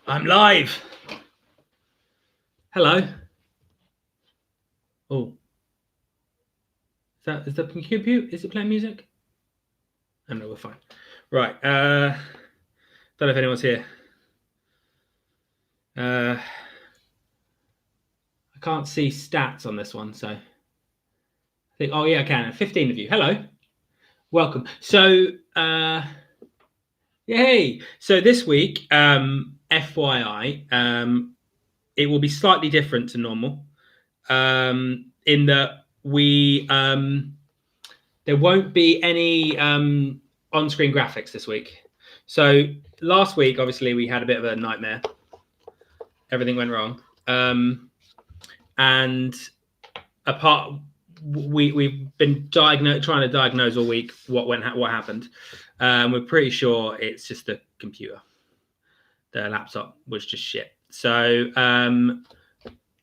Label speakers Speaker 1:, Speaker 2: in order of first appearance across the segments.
Speaker 1: I'm live. Hello. Oh, is the computer? Is it playing music? Oh no, we're fine. Right. Don't know if anyone's here. I can't see stats on this one, so I think. Oh yeah, I can. 15 of you. Hello. Welcome. So, yay. So this week, FYI, it will be slightly different to normal, in that there won't be any on-screen graphics this week. So last week, obviously, we had a bit of a nightmare. Everything went wrong, and we've been trying to diagnose all week what happened. We're pretty sure it's just the computer. The laptop was just shit. So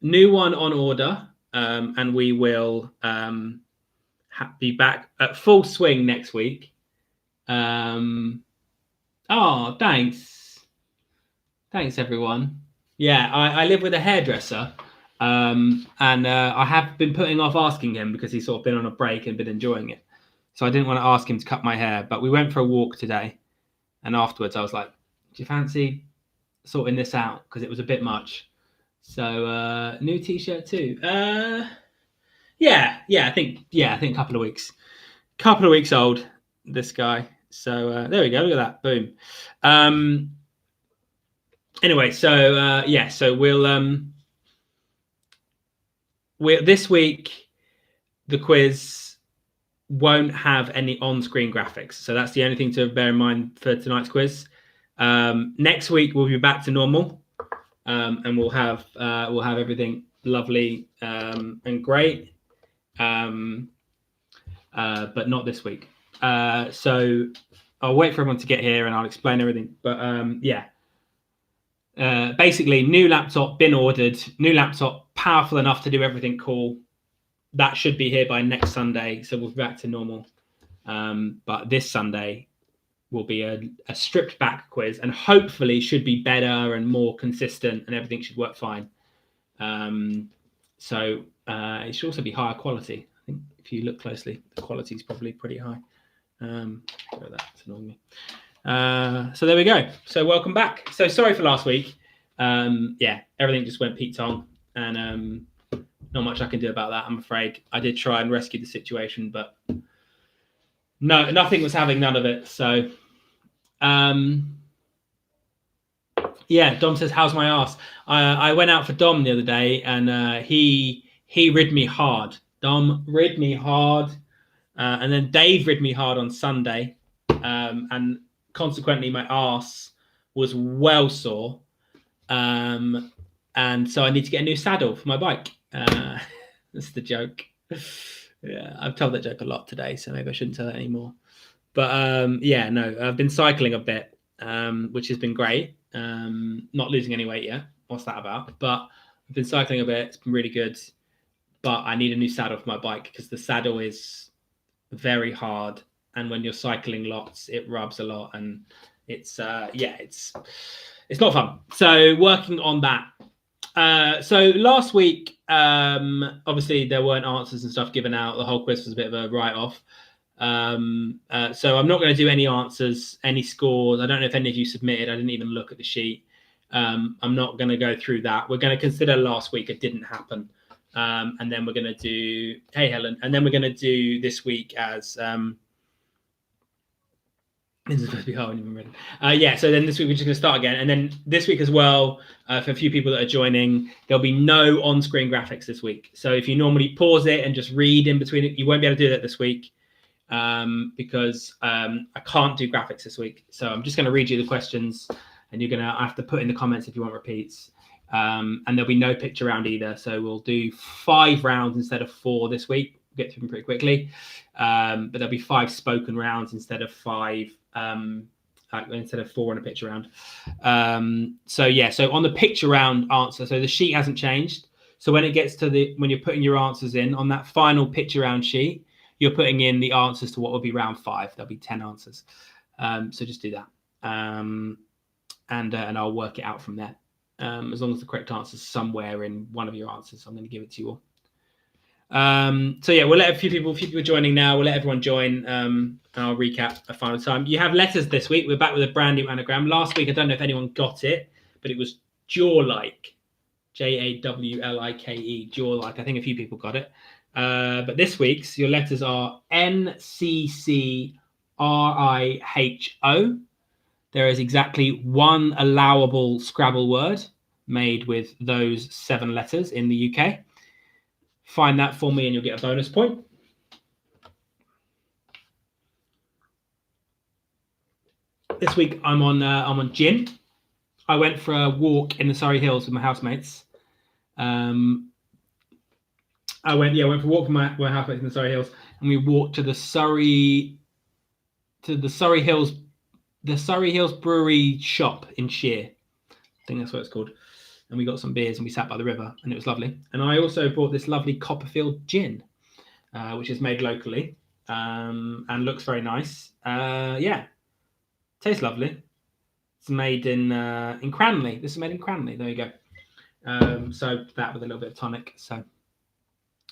Speaker 1: new one on order, and we will be back at full swing next week. Thanks everyone. Yeah, I live with a hairdresser, and I have been putting off asking him because he's sort of been on a break and been enjoying it. So I didn't want to ask him to cut my hair, but we went for a walk today, and afterwards I was like, do you fancy sorting this out? Because it was a bit much. So new t-shirt too. I think a couple of weeks old, this guy. So there we go. Look at that. Boom. Anyway, so so we'll this week the quiz won't have any on-screen graphics. So that's the only thing to bear in mind for tonight's quiz. Next week we'll be back to normal, and we'll have everything lovely and great. But not this week. So I'll wait for everyone to get here and I'll explain everything. But basically, new laptop been ordered. New laptop, powerful enough to do everything cool. That should be here by next Sunday. So we'll be back to normal. But this Sunday will be a stripped back quiz, and hopefully should be better and more consistent, and everything should work fine. So it should also be higher quality. I think if you look closely, the quality is probably pretty high. That's annoying me. So there we go. So welcome back. So sorry for last week. Everything just went Pete Tong, and not much I can do about that, I'm afraid. I did try and rescue the situation, but no, nothing was having none of it. So Dom says, how's my ass? I went out for Dom the other day, and he rid me hard. Dom rid me hard, and then Dave rid me hard on Sunday, and consequently my ass was well sore, and so I need to get a new saddle for my bike. That's the joke. Yeah, I've told that joke a lot today, so maybe I shouldn't tell it anymore. But I've been cycling a bit, which has been great. Not losing any weight yet. What's that about? But I've been cycling a bit. It's been really good. But I need a new saddle for my bike because the saddle is very hard, and when you're cycling lots, it rubs a lot, and it's not fun. So working on that. So last week, obviously there weren't answers and stuff given out. The whole quiz was a bit of a write-off. So I'm not going to do any answers, any scores. I don't know if any of you submitted. I didn't even look at the sheet. I'm not going to go through that. We're going to consider last week it didn't happen. And then we're going to do, hey, Helen. And then we're going to do this week as, this is supposed to be hard. So then this week we're just going to start again. And then this week as well, for a few people that are joining, there'll be no on-screen graphics this week. So if you normally pause it and just read in between it, you won't be able to do that this week. Because I can't do graphics this week. So I'm just going to read you the questions, and you're going to have to put in the comments if you want repeats. And there'll be no picture round either. So we'll do 5 rounds instead of 4 this week. We'll get through them pretty quickly. But there'll be 5 spoken rounds instead of 5, instead of 4 on a picture round. So on the picture round answer, so the sheet hasn't changed. So when it gets to when you're putting your answers in on that final picture round sheet, you're putting in the answers to what will be round 5. There'll be 10 answers. So just do that. and I'll work it out from there. As long as the correct answer is somewhere in one of your answers, I'm going to give it to you all. So yeah, we'll let a few people joining now. We'll let everyone join, and I'll recap a final time. You have letters this week. We're back with a brand new anagram. Last week, I don't know if anyone got it, but it was jaw-like, Jawlike, jaw-like. I think a few people got it. But this week's, your letters are NCCRIHO. There is exactly one allowable Scrabble word made with those 7 letters in the UK. Find that for me and you'll get a bonus point. This week I'm on gin. I went for a walk in the Surrey Hills with my housemates. I went for a walk with my housemates in the Surrey Hills, and we walked to the Surrey Hills Brewery shop in Sheer. I think that's what it's called. And we got some beers and we sat by the river, and it was lovely. And I also bought this lovely Copperfield gin, which is made locally and looks very nice. Yeah, tastes lovely. It's made in Cranley. This is made in Cranley. There you go. So that with a little bit of tonic. So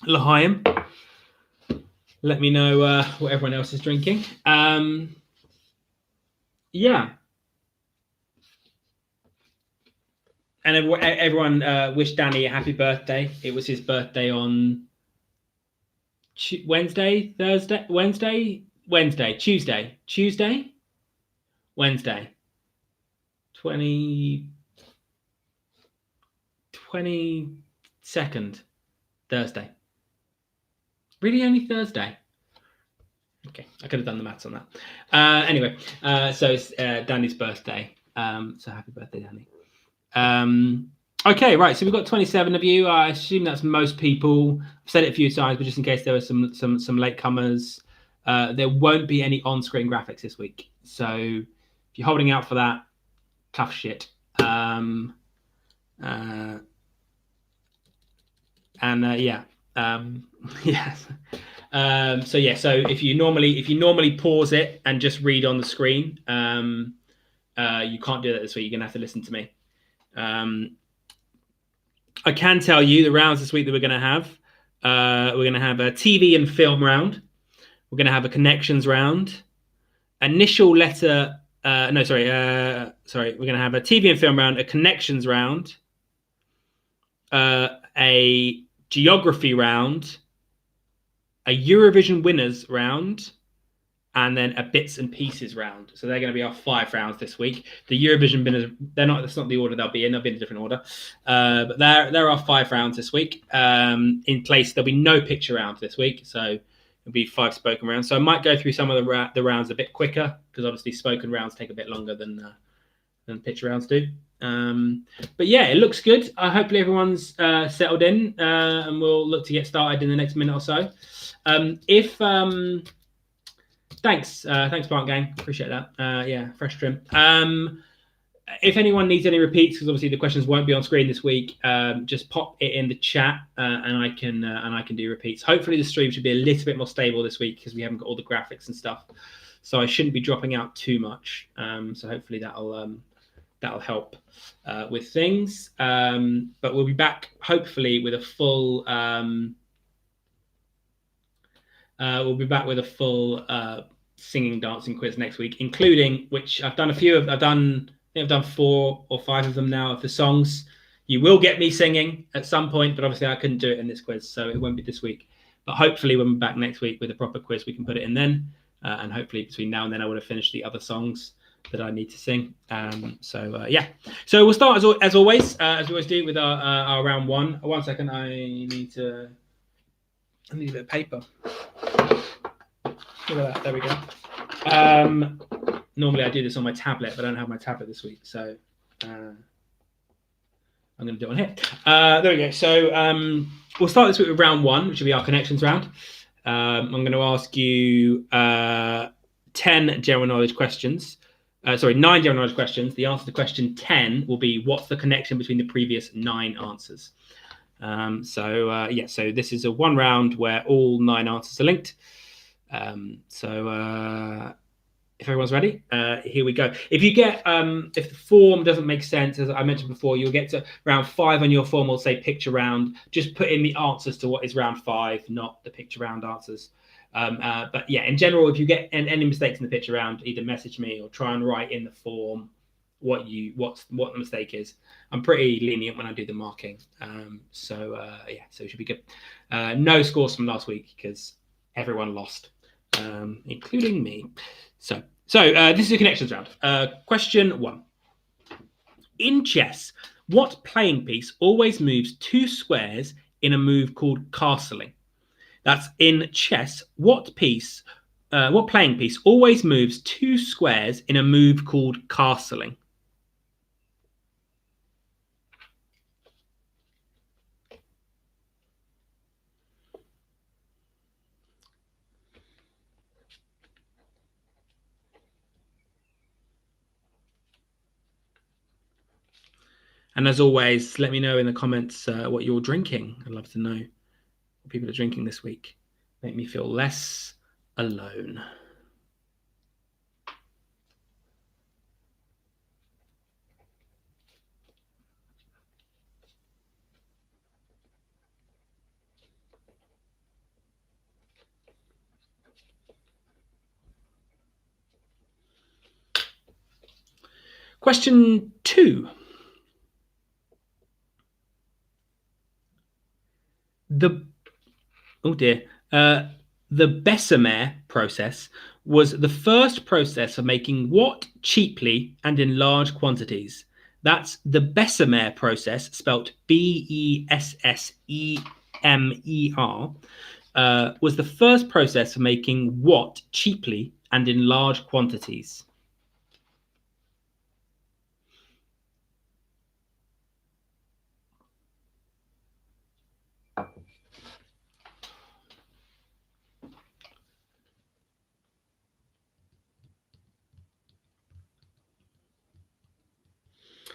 Speaker 1: L'chaim. Let me know what everyone else is drinking. Yeah. And everyone wished Danny a happy birthday. It was his birthday on Tuesday. Wednesday. 22nd, Thursday. Really, only Thursday? Okay, I could have done the maths on that. Anyway, so it's Danny's birthday. So happy birthday, Danny. Okay, right. So we've got 27 of you. I assume that's most people. I've said it a few times, but just in case there were some latecomers, there won't be any on-screen graphics this week. So if you're holding out for that, tough shit. Yeah. So if you normally pause it and just read on the screen, you can't do that this week. You're gonna have to listen to me. I can tell you the rounds this week that we're going to have. We're going to have a TV and film round. We're going to have a connections round. Initial letter. We're going to have a TV and film round, a connections round, a geography round, a Eurovision winners round, and then a bits and pieces round. So they're going to be our 5 rounds this week. The Eurovision winners, that's not the order they'll be in. They'll be in a different order. But there are 5 rounds this week. In place, there'll be no picture round this week. So it'll be 5 spoken rounds. So I might go through some of the rounds a bit quicker, because obviously spoken rounds take a bit longer than picture rounds do. But yeah, it looks good. Hopefully everyone's settled in, and we'll look to get started in the next minute or so. Thanks, Barling Gang. Appreciate that. Yeah, fresh trim. If anyone needs any repeats, because obviously the questions won't be on screen this week, just pop it in the chat, and I can do repeats. Hopefully the stream should be a little bit more stable this week, because we haven't got all the graphics and stuff, so I shouldn't be dropping out too much. So hopefully that'll help with things. But we'll be back hopefully with a full. We'll be back with a full singing, dancing quiz next week, including, which I've done a few of. I think I've done 4 or 5 of them now of the songs. You will get me singing at some point, but obviously I couldn't do it in this quiz, so it won't be this week. But hopefully when we're back next week with a proper quiz, we can put it in then. And hopefully between now and then I would have finished the other songs that I need to sing. Yeah. So we'll start as always, as we always do, with our round 1. 1 second, I need a bit of paper. Look at that. There we go. Normally I do this on my tablet, but I don't have my tablet this week, so I'm going to do it on here. There we go. So we'll start this week with round 1, which will be our connections round. I'm going to ask you 10 general knowledge questions. 9 general knowledge questions. The answer to question 10 will be, what's the connection between the previous 9 answers? So this is a 1 round where all 9 answers are linked. if everyone's ready, here we go. If you get, if the form doesn't make sense, as I mentioned before, you'll get to round 5 on your form. Will say picture round. Just put in the answers to what is round 5, not the picture round answers. But yeah, in general, if you get any mistakes in the picture round, either message me or try and write in the form what the mistake is. I'm pretty lenient when I do the marking. So it should be good. No scores from last week because everyone lost, including me. So this is a connections round. Question 1. In chess, what playing piece always moves 2 squares in a move called castling? That's in chess. What playing piece always moves 2 squares in a move called castling? And as always, let me know in the comments what you're drinking. I'd love to know what people are drinking this week. Make me feel less alone. Question 2. The Bessemer process was the first process of making what cheaply and in large quantities? That's the Bessemer process, spelt Bessemer, was the first process of making what cheaply and in large quantities?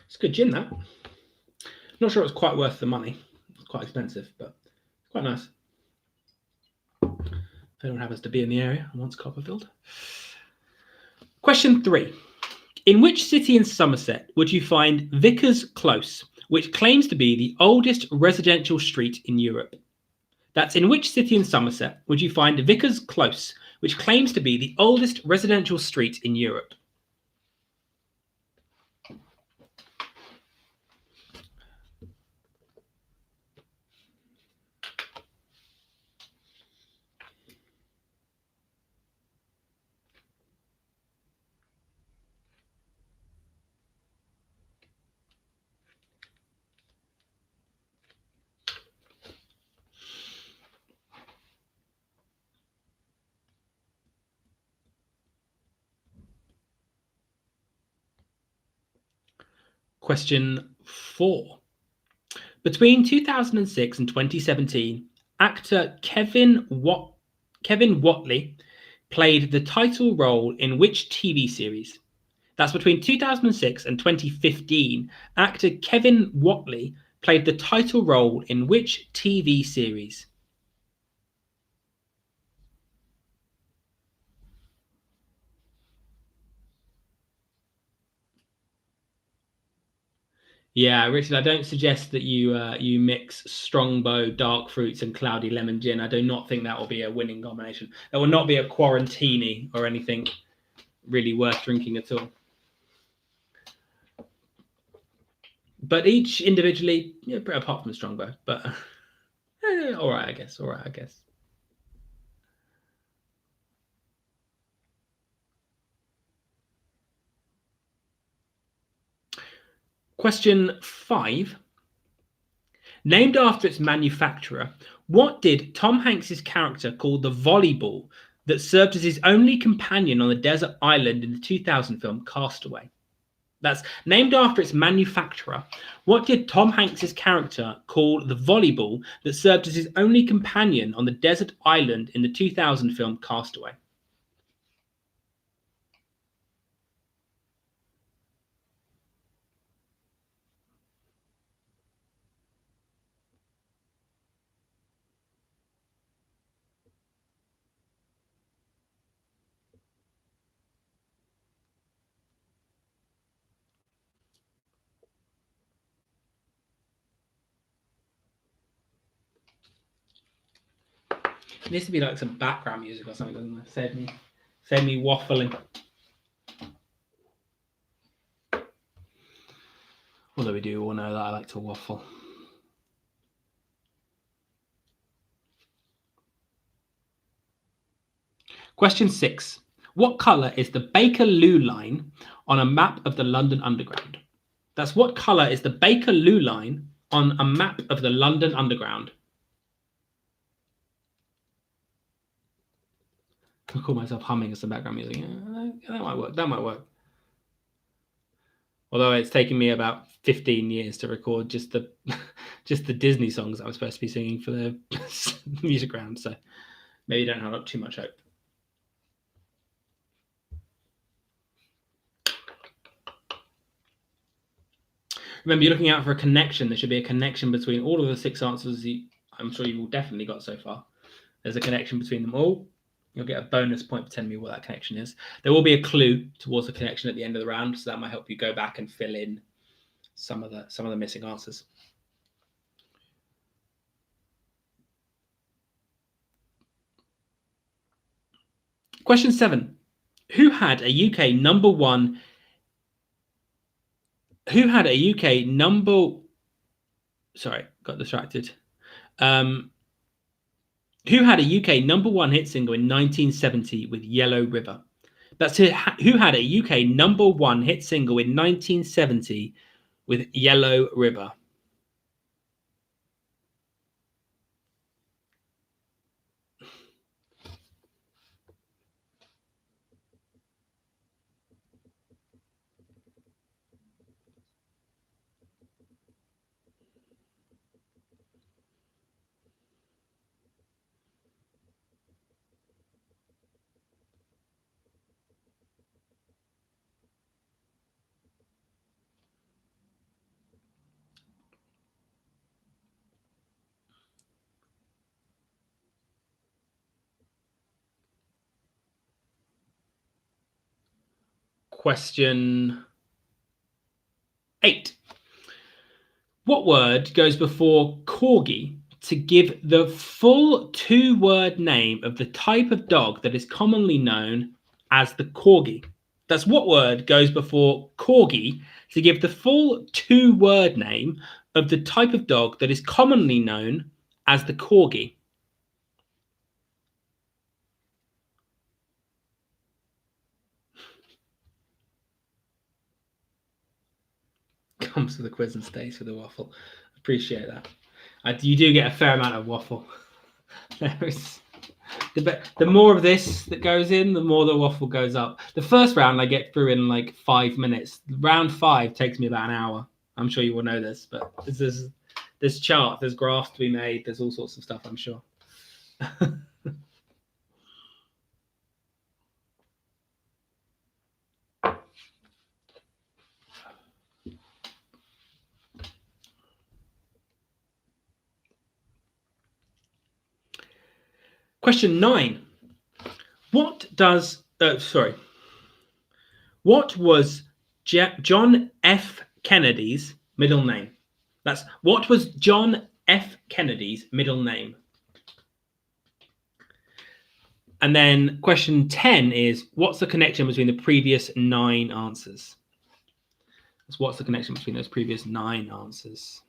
Speaker 1: It's good gin, that. Not sure it's quite worth the money. It's quite expensive, but it's quite nice. If anyone happens to be in the area and wants Copperfield. Question 3. In which city in Somerset would you find Vickers Close, which claims to be the oldest residential street in Europe? That's in which city in Somerset would you find Vickers Close, which claims to be the oldest residential street in Europe? Question 4. Between 2006 and 2017, actor Kevin Whatley played the title role in which TV series? That's between 2006 and 2015. Actor Kevin Whatley played the title role in which TV series? Yeah, Richard, I don't suggest that you mix Strongbow, dark fruits, and cloudy lemon gin. I do not think that will be a winning combination. That will not be a quarantini or anything really worth drinking at all. But each individually, yeah, apart from the Strongbow, but all right, I guess. All right, I guess. Question 5. Named after its manufacturer, what did Tom Hanks's character call the volleyball that served as his only companion on the desert island in the 2000 film Castaway? That's named after its manufacturer. What did Tom Hanks's character call the volleyball that served as his only companion on the desert island in the 2000 film Castaway? It needs to be like some background music or something, doesn't it? Save me waffling. Although we do all know that I like to waffle. Question 6. What colour is the Bakerloo line on a map of the London Underground? That's what colour is the Bakerloo line on a map of the London Underground? I call myself humming as some background music. Yeah, that might work. That might work. Although it's taken me about 15 years to record just the Disney songs I was supposed to be singing for the music round, so maybe don't have too much hope. Remember, you're looking out for a connection. There should be a connection between all of the 6 answers I'm sure you've all definitely got so far. There's a connection between them all. You'll get a bonus point for telling me what that connection is. There will be a clue towards the connection at the end of the round, so that might help you go back and fill in some of the missing answers. Question 7. Who had a UK number one? Who had a UK number? Sorry, got distracted. Who had a UK number one hit single in 1970 with Yellow River? That's who had a UK number one hit single in 1970 with Yellow River. Question 8. What word goes before corgi to give the full 2-word name of the type of dog that is commonly known as the corgi? That's what word goes before corgi to give the full 2-word name of the type of dog that is commonly known as the corgi? Comes to the quiz and stays for the waffle. Appreciate that. You do get a fair amount of waffle. The more of this that goes in, the more the waffle goes up. The first round I get through in like 5 minutes. Round 5 takes me about an hour. I'm sure you will know this, but there's charts, there's graphs to be made, there's all sorts of stuff, I'm sure. Question 9. What was John F. Kennedy's middle name? What was John F. Kennedy's middle name? And then question 10 is, what's the connection between the previous 9 answers? What's the connection between those previous 9 answers?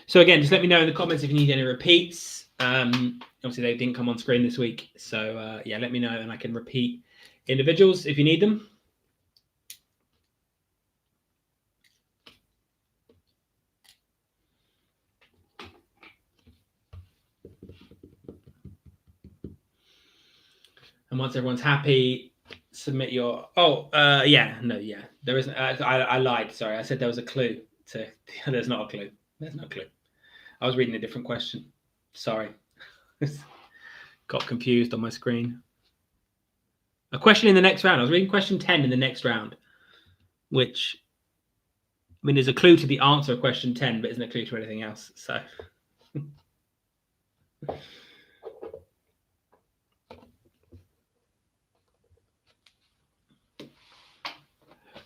Speaker 1: So again, just let me know in the comments if you need any repeats. Obviously, they didn't come on screen this week. So yeah, let me know and I can repeat individuals if you need them. And once everyone's happy, submit your... yeah. There isn't... I lied. Sorry. I said there was a clue. There's not a clue. There's no clue. I was reading a different question. Sorry. Got confused on my screen. A question in the next round. I was reading question 10 in the next round, which... I mean, there's a clue to the answer of question 10, but isn't a clue to anything else. So...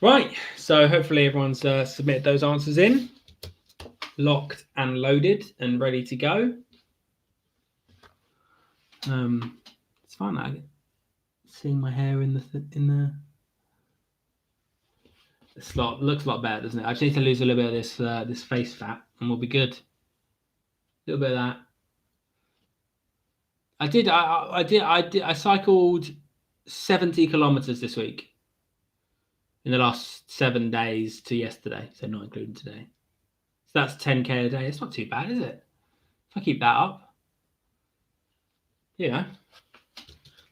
Speaker 1: Right, so hopefully everyone's submitted those answers in. locked and loaded and ready to go. It's fun. Seeing my hair in the slot looks a lot better, doesn't it? I just need to lose a little bit of this face fat, and we'll be good. A little bit of that. I cycled 70 kilometers this week in the last 7 days to yesterday, so not including today. So that's 10k a day. It's not too bad, is it? If I keep that up, yeah.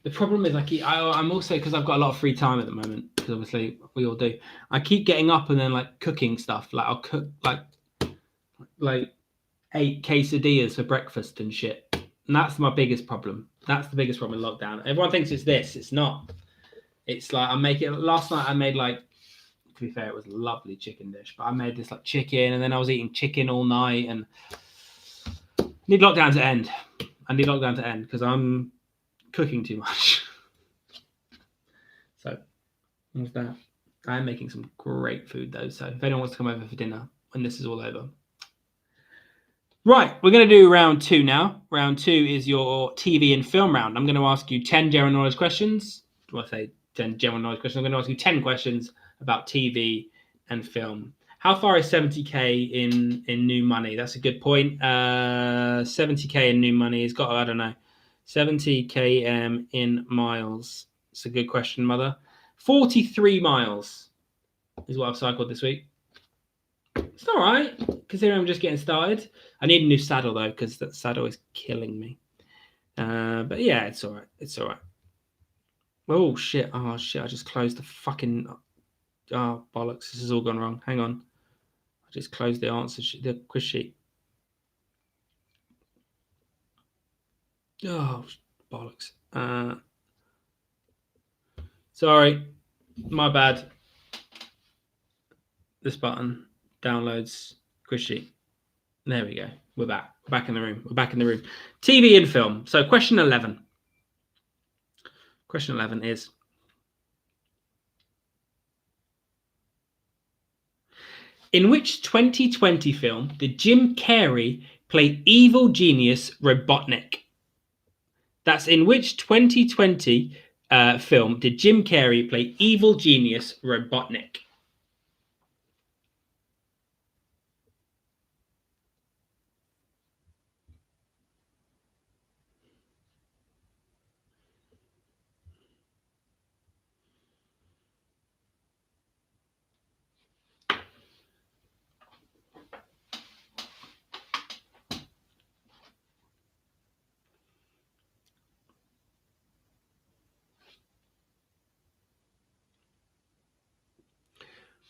Speaker 1: The problem is I'm also, because I've got a lot of free time at the moment, because obviously we all do. I keep getting up and then like cooking stuff. Like I'll cook like 8 quesadillas for breakfast and shit. And that's my biggest problem. That's the biggest problem in lockdown. Everyone thinks it's this. It's not. It's like last night I made like, to be fair, it was a lovely chicken dish, but I made this like chicken, and then I was eating chicken all night, and I need lockdown to end. Because I'm cooking too much. So what's that? I'm making some great food though, so if anyone wants to come over for dinner when this is all over. Right, we're going to do round 2 now. Round 2 is your TV and film round. I'm going to ask you 10 general knowledge questions. Well, I say 10 general knowledge questions. I'm going to ask you 10 questions about TV and film. How far is 70k in new money? That's a good point. 70k in new money has got, I don't know, 70 km in miles. It's a good question, Mother. 43 miles is what I've cycled this week. It's all right, considering I'm just getting started. I need a new saddle, though, because that saddle is killing me. But yeah, it's all right. It's all right. Oh, shit. Oh, shit. I just closed the fucking... Oh, bollocks. This has all gone wrong. Hang on. I just closed the answer sheet, the quiz sheet. Oh, bollocks. Sorry. My bad. This button downloads quiz sheet. There we go. We're back. We're back in the room. We're back in the room. TV and film. So question 11. Question 11 is, in which 2020 film did Jim Carrey play evil genius Robotnik? That's in which 2020 film did Jim Carrey play evil genius Robotnik?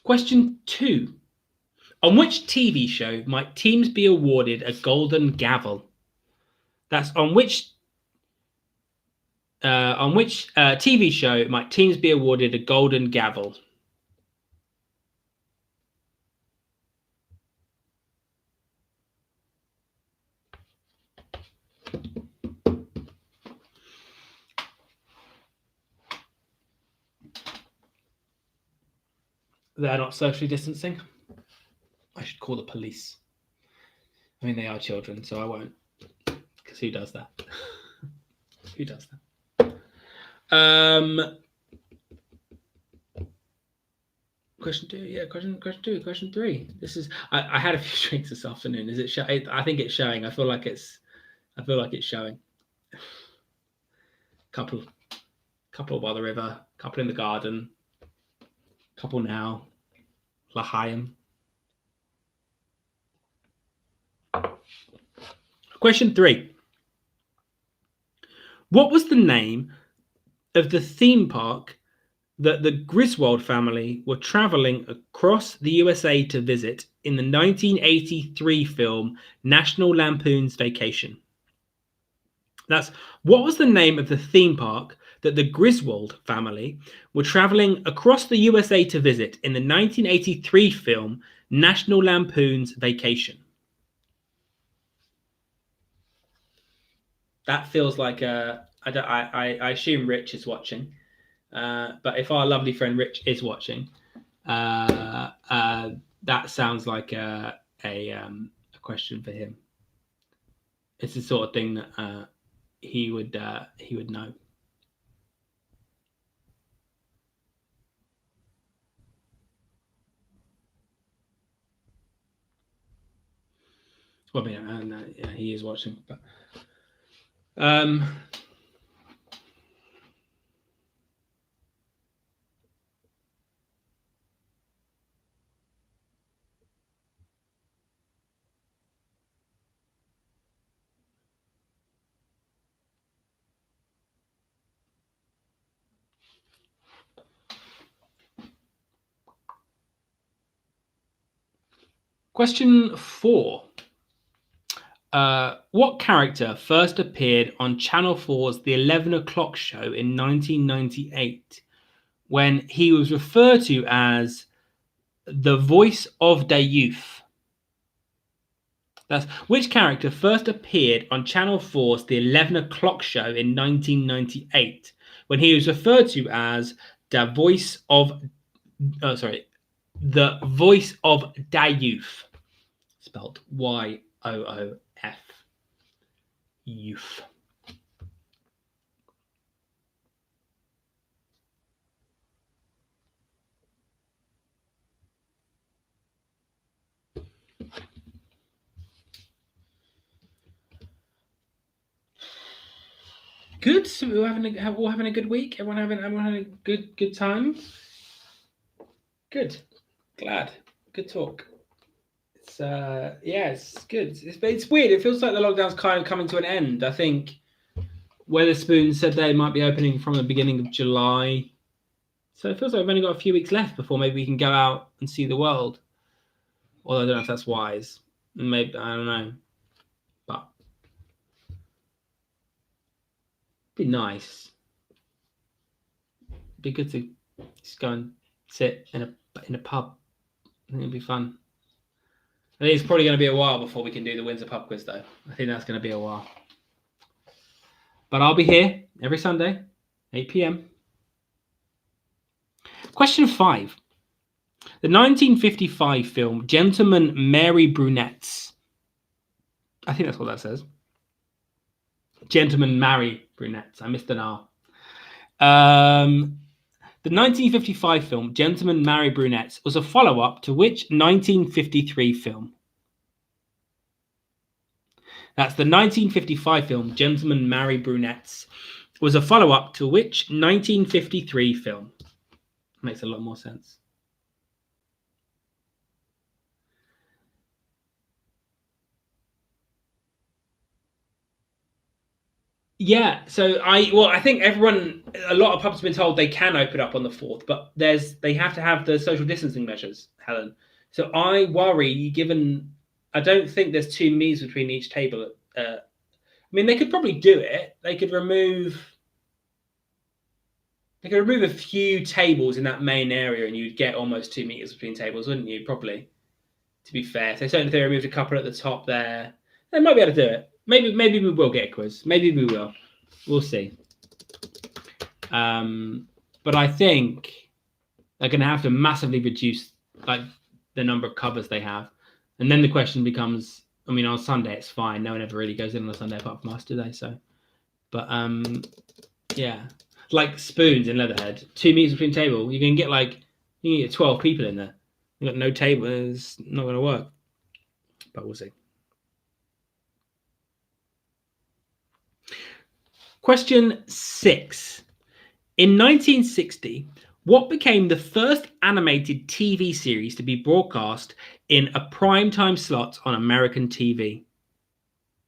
Speaker 1: Question 2. On which TV show might teams be awarded a golden gavel? That's on which TV show might teams be awarded a golden gavel? They're not socially distancing. I should call the police. I mean, they are children, so I won't. Because who does that? Who does that? Question 2. Yeah, question 2. Question 3. This is. I had a few drinks this afternoon. Is it? I think it's showing. I feel like it's showing. Couple by the river. Couple in the garden. Couple now. L'Chaim. Question 3. What was the name of the theme park that the Griswold family were traveling across the USA to visit in the 1983 film National Lampoon's Vacation? What was the name of the theme park that the Griswold family were traveling across the USA to visit in the 1983 film National Lampoon's Vacation? That feels like I assume Rich is watching, but if our lovely friend Rich is watching, that sounds like a question for him. It's the sort of thing that he would know. Well, yeah, he is watching. But question 4. What character first appeared on Channel 4's The 11 O'Clock Show in 1998 when he was referred to as the voice of the youth? That's which character first appeared on Channel 4's The 11 O'Clock Show in 1998 when he was referred to as the voice of the voice of the youth, spelled YOOF. Youth. Good. So we're all having a good week. Everyone having a good time. Good. Glad. Good talk. It's it's good. It's weird. It feels like the lockdown's kind of coming to an end. I think Wetherspoon said they might be opening from the beginning of July. So it feels like we've only got a few weeks left before maybe we can go out and see the world. Although I don't know if that's wise. Maybe, I don't know. But it'd be nice. It'd be good to just go and sit in a pub. I think it'd be fun. I think it's probably going to be a while before we can do the Windsor Pub Quiz, though. I think that's going to be a while. But I'll be here every Sunday, 8 p.m. Question 5. The 1955 film Gentlemen Marry Brunettes. I think that's what that says. Gentlemen Marry Brunettes. I missed an R. The 1955 film Gentlemen Marry Brunettes was a follow-up to which 1953 film? That's the 1955 film Gentlemen Marry Brunettes was a follow-up to which 1953 film? Makes a lot more sense. Yeah, so I think a lot of pubs have been told they can open up on the 4th, but they have to have the social distancing measures, Helen. So I worry, given I don't think there's 2 me's between each table. I mean, they could probably do it. They could remove a few tables in that main area, and you'd get almost 2 meters between tables, wouldn't you? Probably. To be fair, so certainly if they removed a couple at the top there, they might be able to do it. Maybe we will get a quiz. Maybe we will. We'll see. But I think they're going to have to massively reduce the number of covers they have, and then the question becomes: I mean, on Sunday it's fine. No one ever really goes in on a Sunday apart from us, do they? So, but yeah, like spoons in Leatherhead, 2 meters between table. You can get 12 people in there. You got no table. It's not going to work. But we'll see. Question 6. In 1960, what became the first animated TV series to be broadcast in a primetime slot on American TV?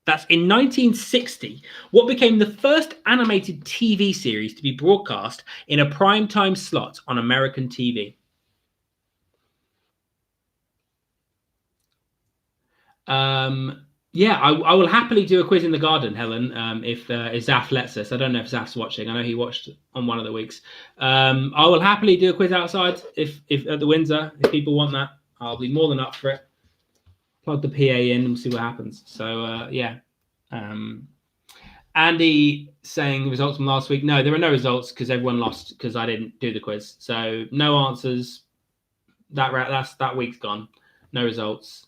Speaker 1: That's in 1960. What became the first animated TV series to be broadcast in a primetime slot on American TV? Yeah, I will happily do a quiz in the garden, Helen, if Zaf lets us. I don't know if Zaf's watching. I know he watched on one of the weeks. I will happily do a quiz outside if at the Windsor, if people want that. I'll be more than up for it. Plug the PA in and see what happens. So, yeah. Andy saying results from last week. No, there are no results because everyone lost because I didn't do the quiz. So, no answers. That week's gone. No results.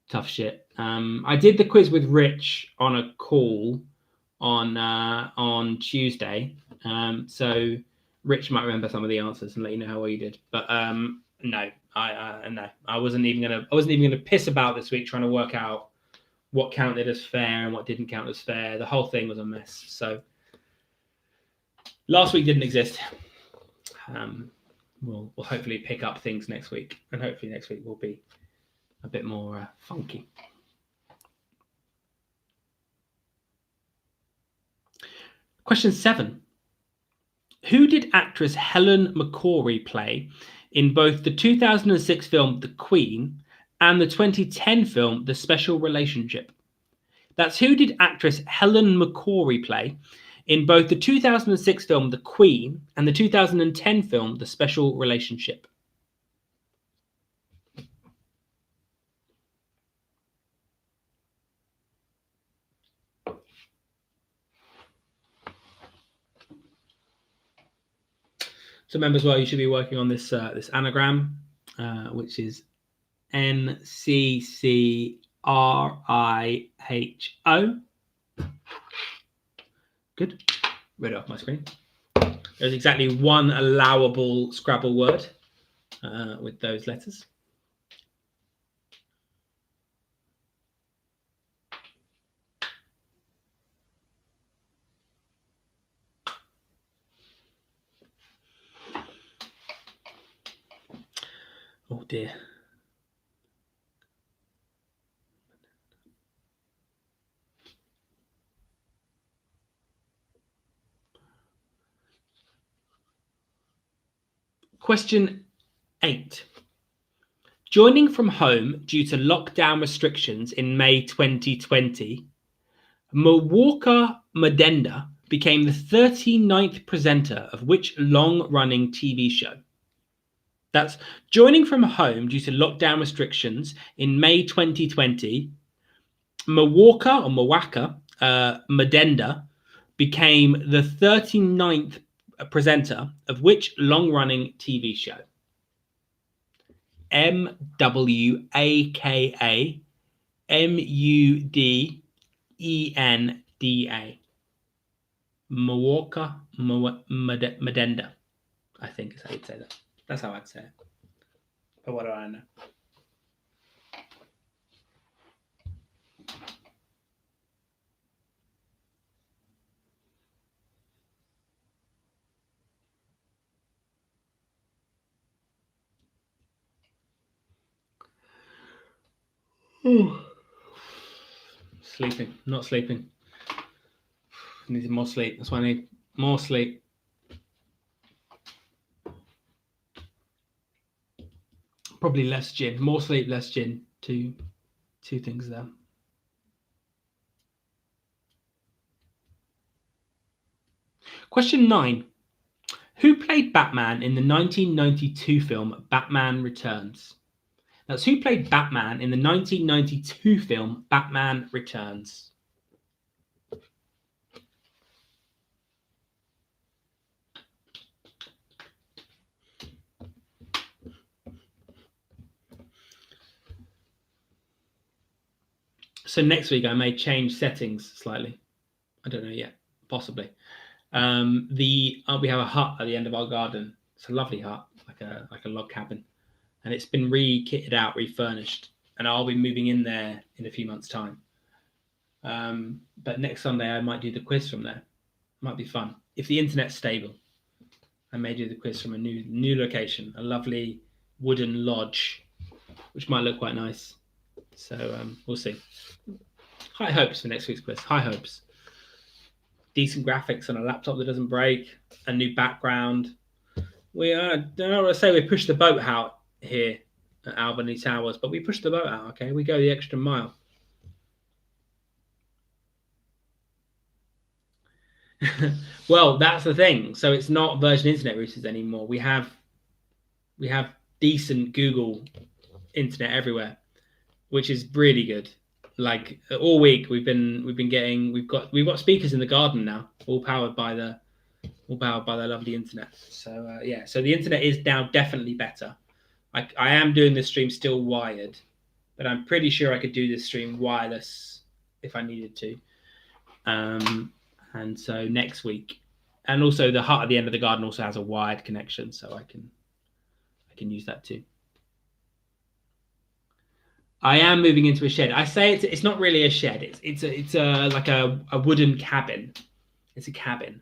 Speaker 1: Tough shit. I did the quiz with Rich on a call on Tuesday. So Rich might remember some of the answers and let you know how well you did. But no, I wasn't even gonna piss about this week trying to work out what counted as fair and what didn't count as fair. The whole thing was a mess. So last week didn't exist. We'll hopefully pick up things next week, and hopefully next week will be a bit more funky. Question 7. Who did actress Helen McCrory play in both the 2006 film The Queen and the 2010 film The Special Relationship? That's who did actress Helen McCrory play in both the 2006 film The Queen and the 2010 film The Special Relationship? So remember as well, you should be working on this this anagram, which is NCCRIHO. Good. Read it off my screen. There's exactly one allowable Scrabble word with those letters. Oh dear. Question 8. Joining from home due to lockdown restrictions in May 2020, Mwaka Madenda became the 39th presenter of which long-running TV show? That's joining from home due to lockdown restrictions in May 2020, Mwaka Madenda became the 39th presenter of which long-running TV show? MWAKA MUDENDA. Mwaka Madenda, I think is how you'd say that. That's how I'd say it. But what do I know? Sleeping, not sleeping. Needed more sleep. That's why I need more sleep. Probably less gin. More sleep, less gin. Two things there. Question 9. Who played Batman in the 1992 film Batman Returns? That's who played Batman in the 1992 film Batman Returns. So next week I may change settings slightly. I don't know yet, possibly. We have a hut at the end of our garden. It's a lovely hut, like a log cabin, and it's been re-kitted out, refurnished, and I'll be moving in there in a few months' time. But next Sunday I might do the quiz from there. Might be fun if the internet's stable. I may do the quiz from a new location, a lovely wooden lodge, which might look quite nice. So we'll see. High hopes for next week's quiz. High hopes. Decent graphics on a laptop that doesn't break. A new background. We don't know what to say. We pushed the boat out here at Albany Towers, but we pushed the boat out. Okay, we go the extra mile. Well, that's the thing. So it's not Virgin Internet routers anymore. We have decent Google internet everywhere, which is really good. Like all week we've got speakers in the garden now, all powered by the lovely internet. So so the internet is now definitely better. I am doing this stream still wired, but I'm pretty sure I could do this stream wireless if I needed to. And so next week, and also the hut at the end of the garden also has a wired connection, so I can use that too. I am moving into a shed. I say it's not really a shed. It's like a wooden cabin. It's a cabin,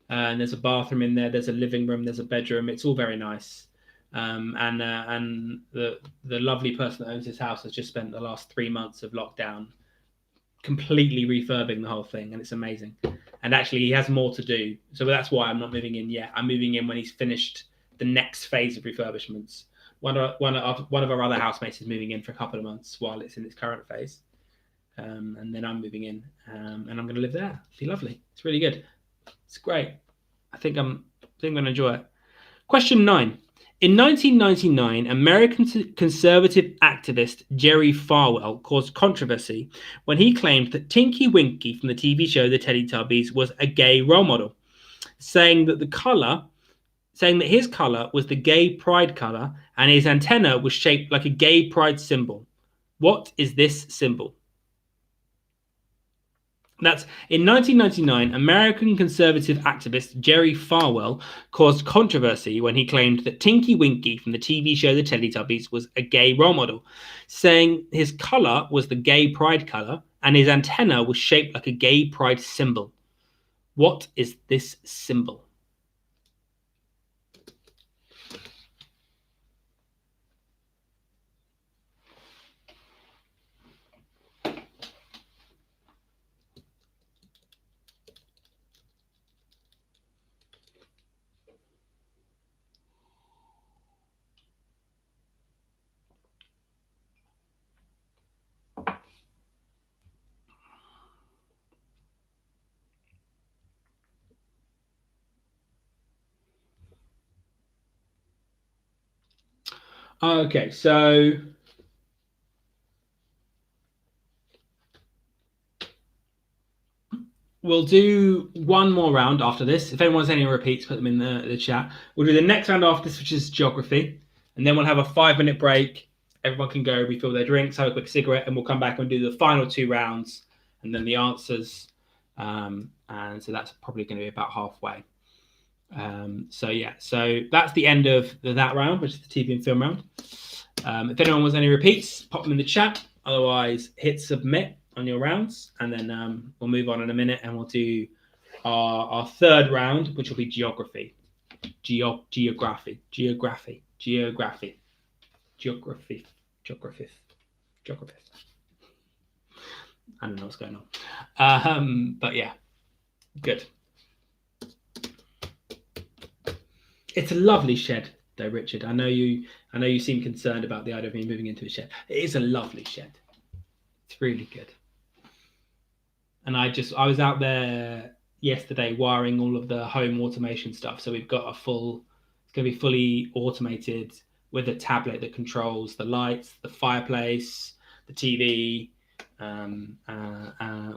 Speaker 1: and there's a bathroom in there. There's a living room. There's a bedroom. It's all very nice. And the lovely person that owns this house has just spent the last 3 months of lockdown completely refurbing the whole thing, and it's amazing. And actually, he has more to do, so that's why I'm not moving in yet. I'm moving in when he's finished the next phase of refurbishments. One of our other housemates is moving in for a couple of months while it's in its current phase, and then I'm moving in, and I'm going to live there. It'll be lovely. It's really good. It's great. I think I'm going to enjoy it. Question 9. In 1999, American conservative activist Jerry Falwell caused controversy when he claimed that Tinky Winky from the TV show The Teletubbies was a gay role model, saying that his color was the gay pride color and his antenna was shaped like a gay pride symbol. What is this symbol? That's in 1999, American conservative activist Jerry Falwell caused controversy when he claimed that Tinky Winky from the TV show The Teletubbies was a gay role model, saying his color was the gay pride color and his antenna was shaped like a gay pride symbol. What is this symbol? Okay, so we'll do one more round after this. If anyone has any repeats, put them in the chat. We'll do the next round after this, which is geography, and then we'll have a 5-minute break. Everyone can go refill their drinks, have a quick cigarette, and we'll come back and do the final 2 rounds, and then the answers. And so that's probably going to be about halfway. So that's the end of that round, which is the TV and film round. If anyone wants any repeats, pop them in the chat. Otherwise, hit submit on your rounds, and then we'll move on in a minute, and we'll do our 3rd round, which will be geography. Geography. I don't know what's going on. But yeah, good. It's a lovely shed, though, Richard. I know you seem concerned about the idea of me moving into a shed. It is a lovely shed. It's really good. And I was out there yesterday wiring all of the home automation stuff. So we've got it's going to be fully automated with a tablet that controls the lights, the fireplace, the TV.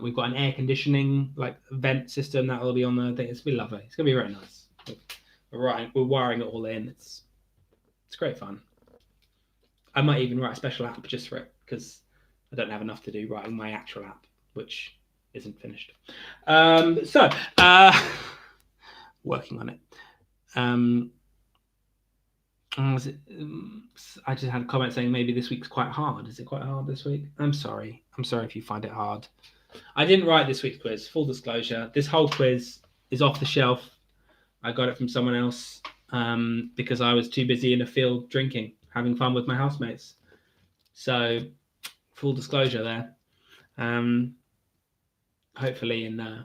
Speaker 1: We've got an air conditioning vent system that will be on the thing. It's going to be lovely. It's going to be very nice. We're wiring it all in. It's great fun. I might even write a special app just for it because I don't have enough to do writing my actual app, which isn't finished. Working on it. I just had a comment saying maybe this week's quite hard. Is it quite hard this week? I'm sorry if you find it hard. I didn't write this week's quiz. Full disclosure, this whole quiz is off the shelf. I got it from someone else because I was too busy in a field drinking, having fun with my housemates. So, full disclosure there. Hopefully in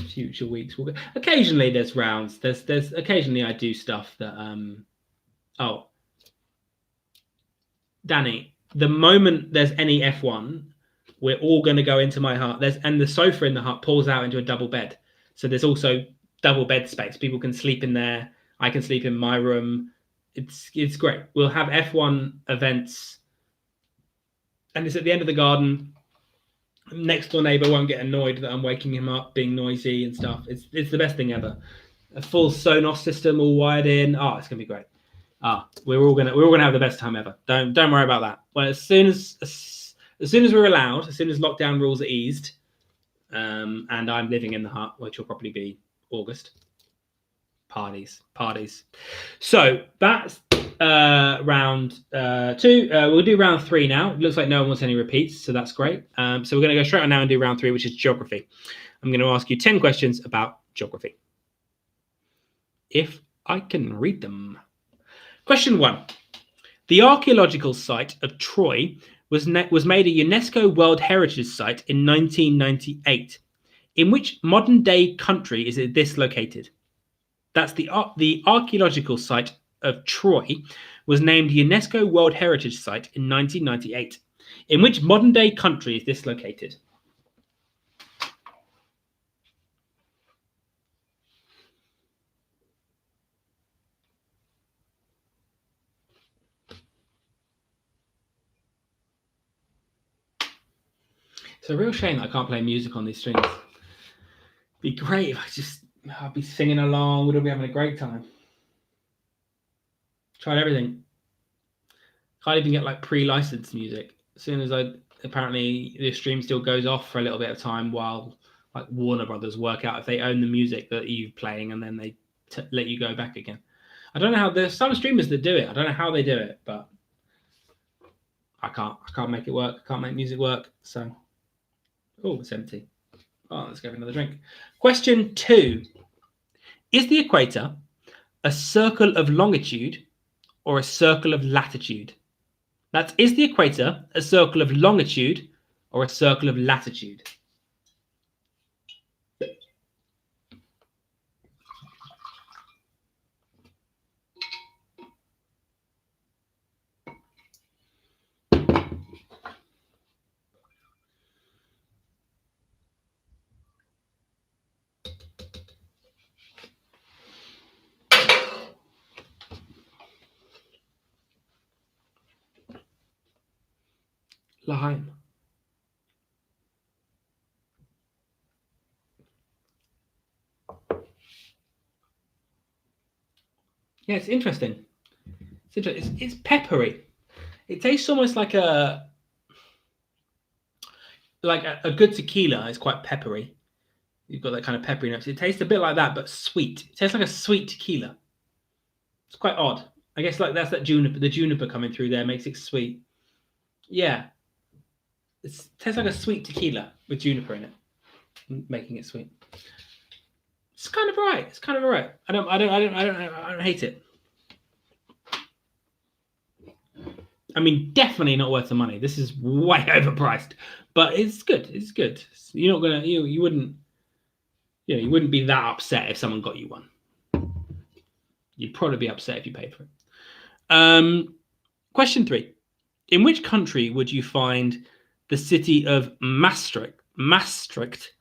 Speaker 1: future weeks we'll go. Occasionally there's rounds. There's occasionally I do stuff that Danny, the moment there's any F1, we're all going to go into my hut. And the sofa in the hut pulls out into a double bed. So there's also double bed space. People can sleep in there. I can sleep in my room. It's great. We'll have F1 events, and it's at the end of the garden. Next door neighbor won't get annoyed that I'm waking him up, being noisy and stuff. It's the best thing ever. A full Sonos system all wired in. Oh, it's gonna be great. We're all gonna have the best time ever. Don't worry about that. Well, as soon as we're allowed, as soon as lockdown rules are eased, and I'm living in the hut, which will probably be August. Parties. So that's round 2. We'll do round 3 now. It looks like no one wants any repeats, so that's great. So we're going to go straight on now and do round 3, which is geography. I'm going to ask you 10 questions about geography, if I can read them. Question 1. The archaeological site of Troy was made a UNESCO World Heritage Site in 1998. In which modern-day country is this located? That's the archaeological site of Troy was named UNESCO World Heritage Site in 1998. In which modern-day country is this located? It's a real shame that I can't play music on these strings. It'd be great if I'd be singing along. We'd all be having a great time. Tried everything. Can't even get like pre-licensed music. As soon as apparently the stream still goes off for a little bit of time while like Warner Brothers work out if they own the music that you're playing, and then they let you go back again. I don't know how. There's some streamers that do it. I don't know how they do it, but I can't make it work. I can't make music work. So, it's empty. Let's go for another drink. Question 2. Is the equator a circle of longitude or a circle of latitude? Is the equator a circle of longitude or a circle of latitude? Laheim. Yeah, it's interesting. It's peppery. It tastes almost like a good tequila. It's quite peppery. You've got that kind of peppery notes. It tastes a bit like that, but sweet. It tastes like a sweet tequila. It's quite odd. I guess like that's the juniper coming through there makes it sweet. Yeah. It tastes like a sweet tequila with juniper in it, making it sweet. It's kind of right. It's kind of alright. I don't hate it. I mean, definitely not worth the money. This is way overpriced, but it's good. It's good. You're not gonna you wouldn't be that upset if someone got you one. You'd probably be upset if you paid for it. Question 3. In which country would you find the city of Maastricht,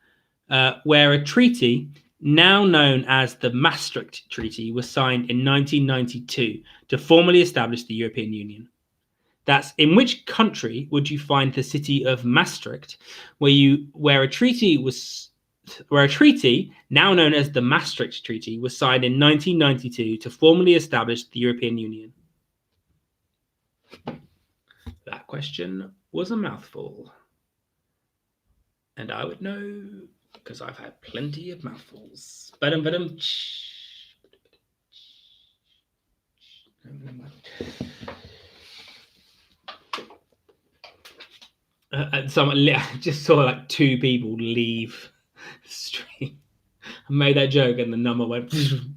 Speaker 1: where a treaty now known as the Maastricht Treaty was signed in 1992 to formally establish the European Union? That's in which country would you find the city of Maastricht, where a treaty now known as the Maastricht Treaty was signed in 1992 to formally establish the European Union? That question was a mouthful. And I would know because I've had plenty of mouthfuls. I just saw like 2 people leave the stream. I made that joke and the number went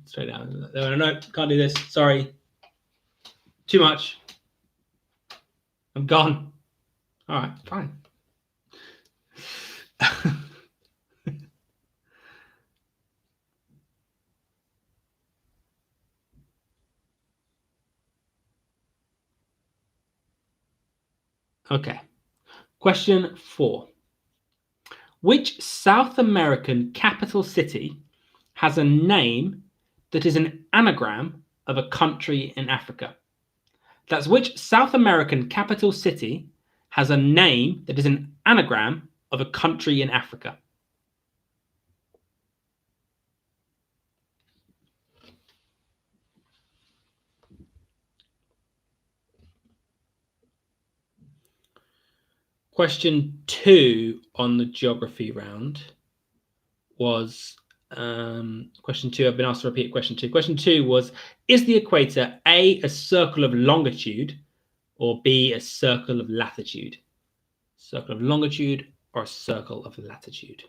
Speaker 1: straight down. They went, no, can't do this. Sorry. Too much. I'm gone. All right, fine. Okay. Question 4. Which South American capital city has a name that is an anagram of a country in Africa? That's which South American capital city has a name that is an anagram of a country in Africa? Question 2 on the geography round was question 2. I've been asked to repeat question 2. Question 2 was, is the equator A circle of longitude or B a circle of latitude? Circle of longitude or a circle of latitude?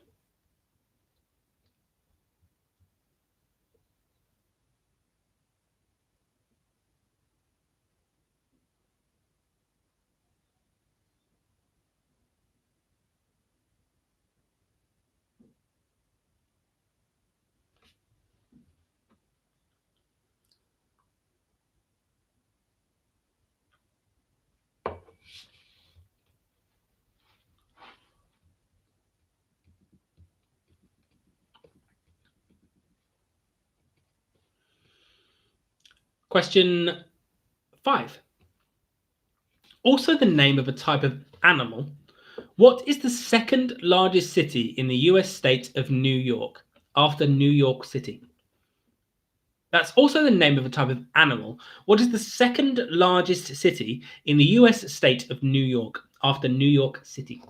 Speaker 1: Question 5. Also the name of a type of animal. What is the second largest city in the US state of New York after New York City? That's also the name of a type of animal. What is the second largest city in the US state of New York after New York City?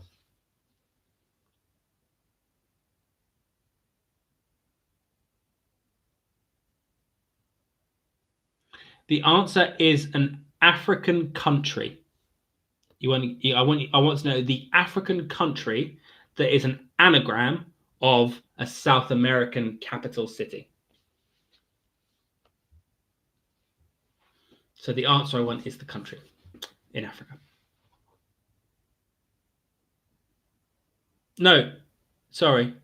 Speaker 1: The answer is an African country. I want to know the African country that is an anagram of a South American capital city. So the answer I want is the country in Africa. No, sorry.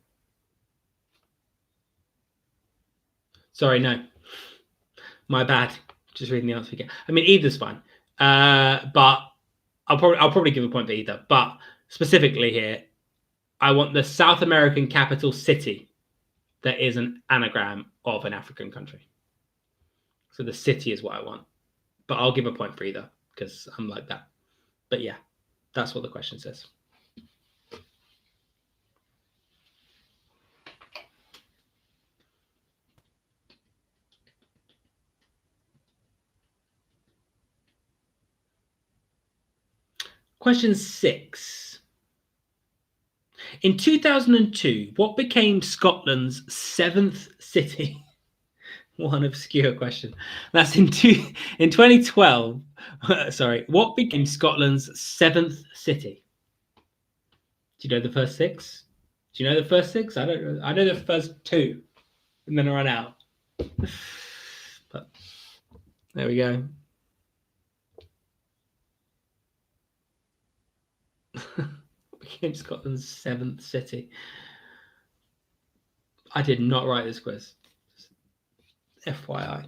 Speaker 1: Sorry, no. My bad. Just reading the answer again. I mean, either's fine. But I'll probably give a point for either. But specifically here, I want the South American capital city that is an anagram of an African country. So the city is what I want. But I'll give a point for either because I'm like that. But yeah, that's what the question says. Question 6. In 2002, what became Scotland's 7th city? One obscure question. That's in 2012. Sorry, what became Scotland's 7th city? Do you know the first 6? Do you know the first 6? I don't know. I know the first 2, and then I run out. But there we go. Became Scotland's 7th city. I did not write this quiz. FYI.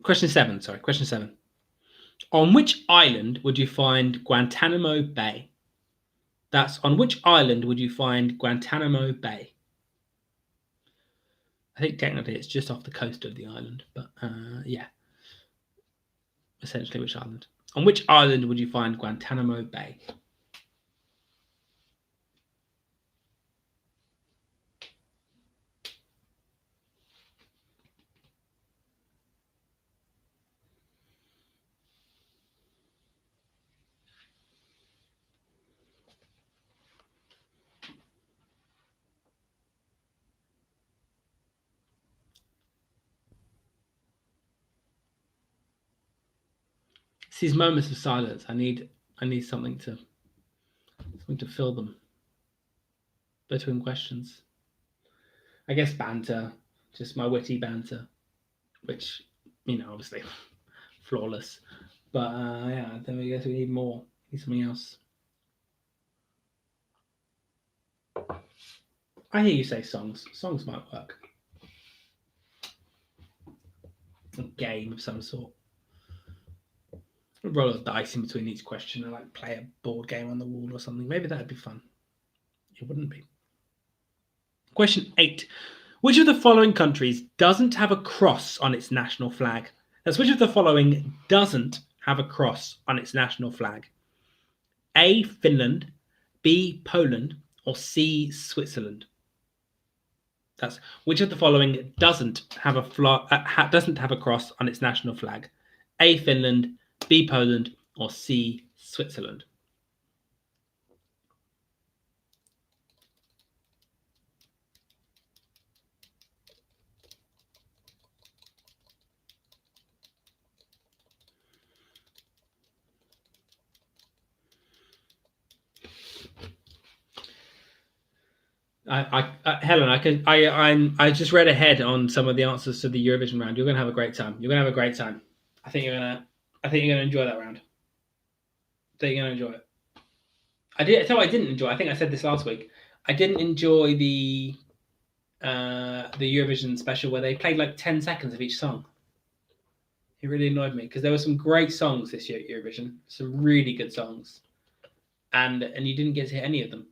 Speaker 1: Question 7. Sorry, question 7. On which island would you find Guantanamo Bay? That's on which island would you find Guantanamo Bay? I think technically it's just off the coast of the island, but yeah. Essentially, which island? On which island would you find Guantanamo Bay? It's these moments of silence. I need something to fill them between questions. I guess banter, just my witty banter, which obviously flawless. But yeah, then I guess we need more. Need something else. I hear you say songs. Songs might work. A game of some sort. Roll a dice in between each question and like play a board game on the wall or something. Maybe that'd be fun. It wouldn't be. Question 8. Which of the following countries doesn't have a cross on its national flag? That's which of the following doesn't have a cross on its national flag? A. Finland, B. Poland, or C. Switzerland? That's which of the following doesn't have a cross on its national flag? A. Finland, B. Poland, or C. Switzerland? Helen, I just read ahead on some of the answers to the Eurovision round. You're gonna have a great time. I think you're gonna enjoy that round. I think you're gonna enjoy it. I didn't enjoy. I think I said this last week. I didn't enjoy the Eurovision special where they played like 10 seconds of each song. It really annoyed me because there were some great songs this year at Eurovision, some really good songs, and you didn't get to hear any of them,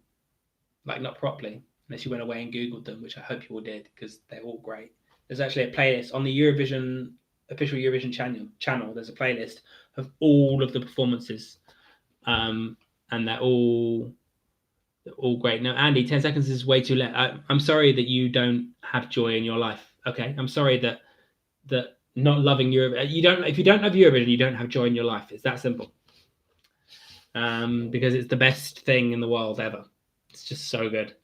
Speaker 1: like not properly, unless you went away and Googled them, which I hope you all did because they're all great. There's actually a playlist on the Eurovision official Eurovision channel. There's a playlist of all of the performances, and they're all great. Now, Andy, 10 seconds is way too late. I'm sorry that you don't have joy in your life. Okay, I'm sorry that not loving Eurovision. If you don't love Eurovision, you don't have joy in your life. It's that simple. Because it's the best thing in the world ever. It's just so good.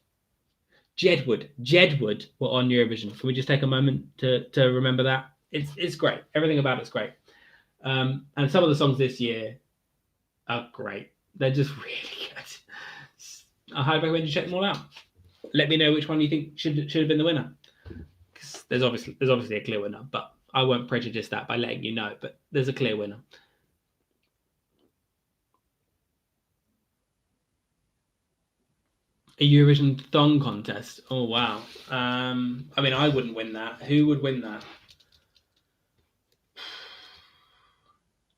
Speaker 1: Jedward were on Eurovision. Can we just take a moment to remember that? It's great. Everything about it's great. And some of the songs this year are great. They're just really good. I highly recommend you check them all out. Let me know which one you think should have been the winner. Because there's obviously a clear winner, but I won't prejudice that by letting you know. But there's a clear winner. A Eurovision thong contest. Oh wow. I mean, I wouldn't win that. Who would win that?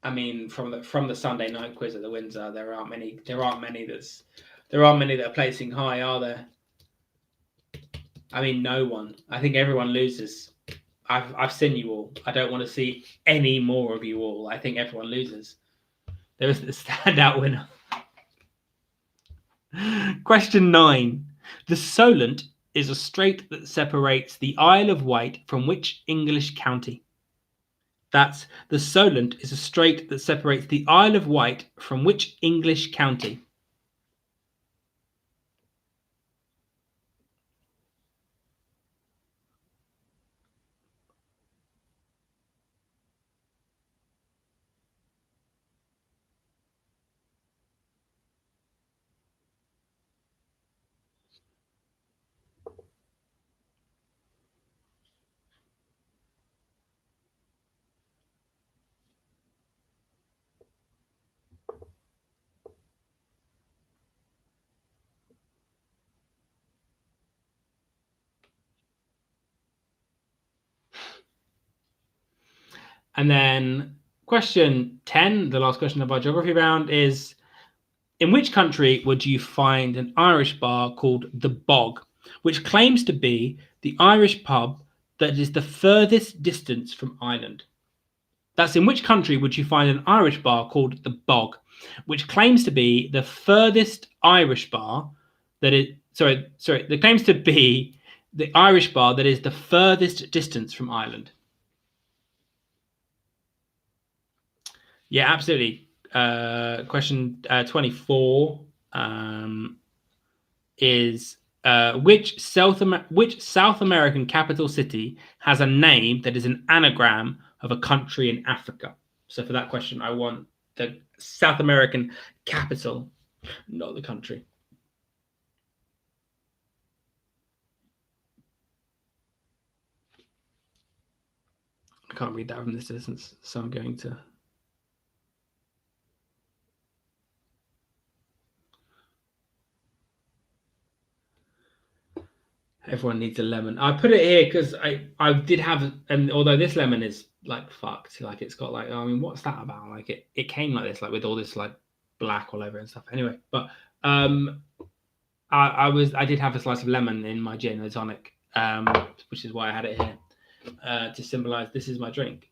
Speaker 1: I mean, from the Sunday night quiz at the Windsor, there aren't many that are placing high, are there? I mean, no one. I think everyone loses. I've seen you all. I don't want to see any more of you all. I think everyone loses. There is the standout winner. Question 9. The Solent is a strait that separates the Isle of Wight from which English county? That's the Solent is a strait that separates the Isle of Wight from which English county? And then question 10, the last question of our geography round, is in which country would you find an Irish bar called The Bog, which claims to be the Irish pub that is the furthest distance from Ireland? That's in which country would you find an Irish bar called The Bog, which claims to be the furthest Irish bar that is that claims to be the Irish bar that is the furthest distance from Ireland? Yeah, absolutely. Question 24 is which South American capital city has a name that is an anagram of a country in Africa? So for that question, I want the South American capital, not the country. I can't read that from this distance, so I'm going to. Everyone needs a lemon. I put it here because I did have, and although this lemon is like fucked, like it's got like, I mean, what's that about? Like it came like this, like with all this like black all over and stuff. Anyway, but I did have a slice of lemon in my gin and tonic, which is why I had it here to symbolise this is my drink.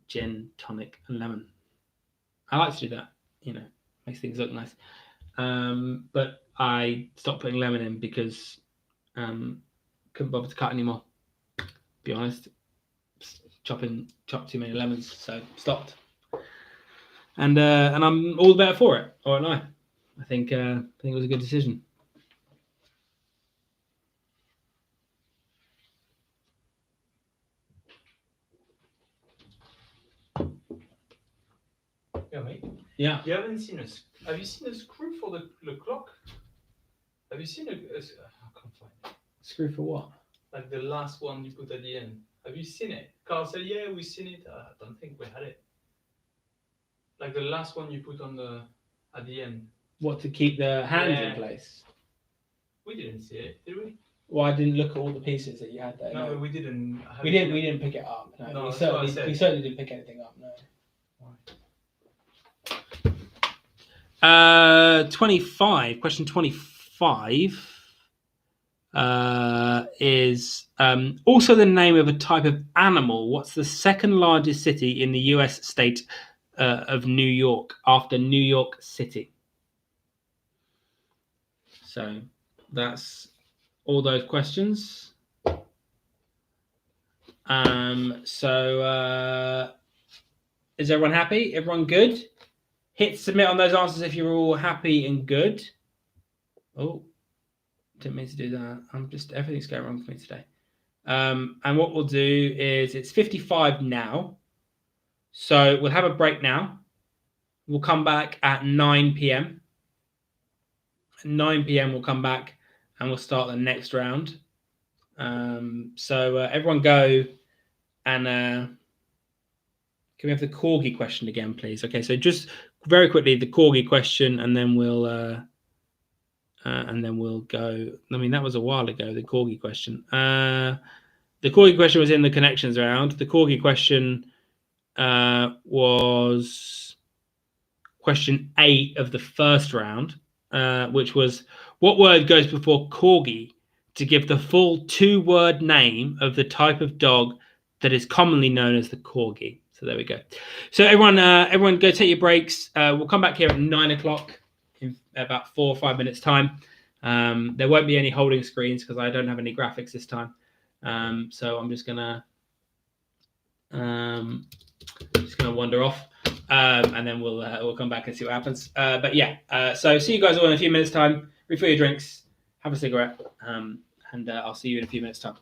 Speaker 1: gin, tonic, and lemon. I like to do that. Makes things look nice. But I stopped putting lemon in because couldn't bother to cut anymore. Be honest, chopped too many lemons, so stopped. And I'm all the better for it. All right, I think it was a good decision.
Speaker 2: Yeah, mate.
Speaker 1: Yeah.
Speaker 2: You haven't seen have you seen a screw for the clock? Have you seen I can't find it.
Speaker 1: Screw for what?
Speaker 2: Like the last one you put at the end. Have you seen it? Carl said, yeah, we've seen it. I don't think we had it. Like the last one you put on at the end.
Speaker 1: What, to keep the hands in place?
Speaker 2: We didn't see it, did we?
Speaker 1: Well, I didn't look at all the pieces that you had there.
Speaker 2: No, we didn't.
Speaker 1: We didn't pick it up. No, we certainly didn't pick anything up. No. 25. Question 25 is also the name of a type of animal. What's the second largest city in the U.S. state of New York after New York City? So that's all those questions. Is everyone happy? Everyone good? Hit submit on those answers if you're all happy and good. Oh, didn't mean to do that. Everything's going wrong for me today. And what we'll do is it's 55 now. So we'll have a break now. We'll come back at 9 p.m. At 9 p.m. we'll come back and we'll start the next round. So everyone go and can we have the Corgi question again, please? Okay, so just very quickly the Corgi question, and then we'll go. I mean, that was a while ago. The Corgi question. The Corgi question was in the connections round. The Corgi question was question 8 of the first round, which was what word goes before Corgi to give the full 2-word name of the type of dog that is commonly known as the Corgi. So there we go. So everyone go take your breaks. We'll come back here at 9 o'clock in about 4 or 5 minutes time. There won't be any holding screens because I don't have any graphics this time. So I'm just gonna wander off, and then we'll come back and see what happens. But yeah, so see you guys all in a few minutes time. Refill your drinks, have a cigarette, and I'll see you in a few minutes time.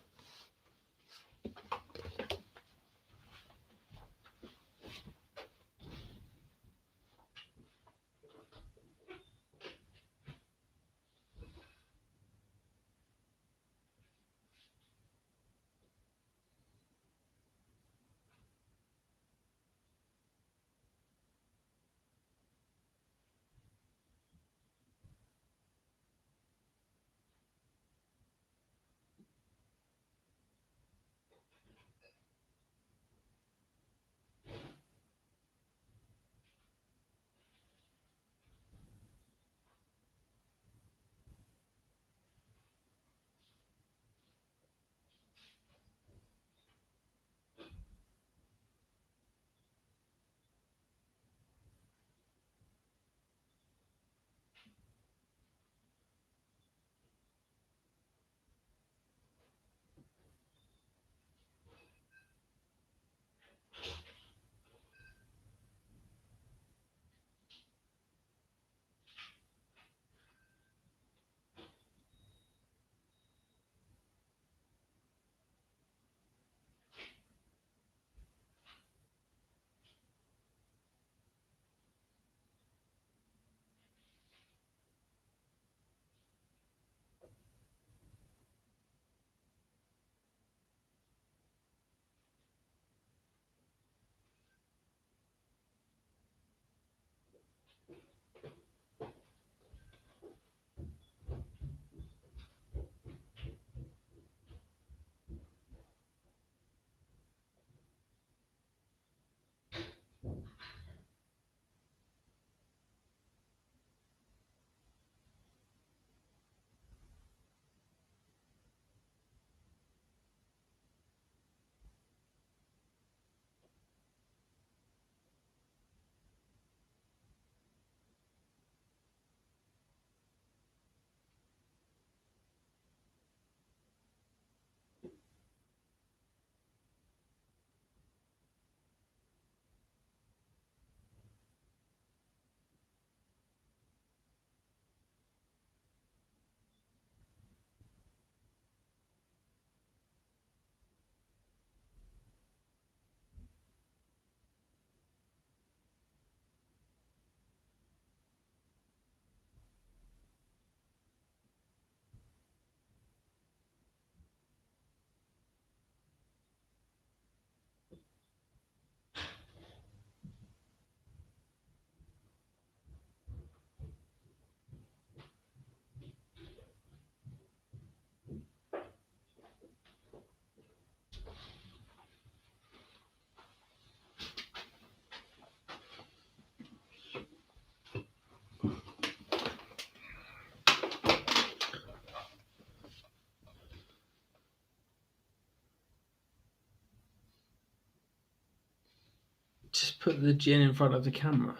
Speaker 1: put the gin in front of the camera.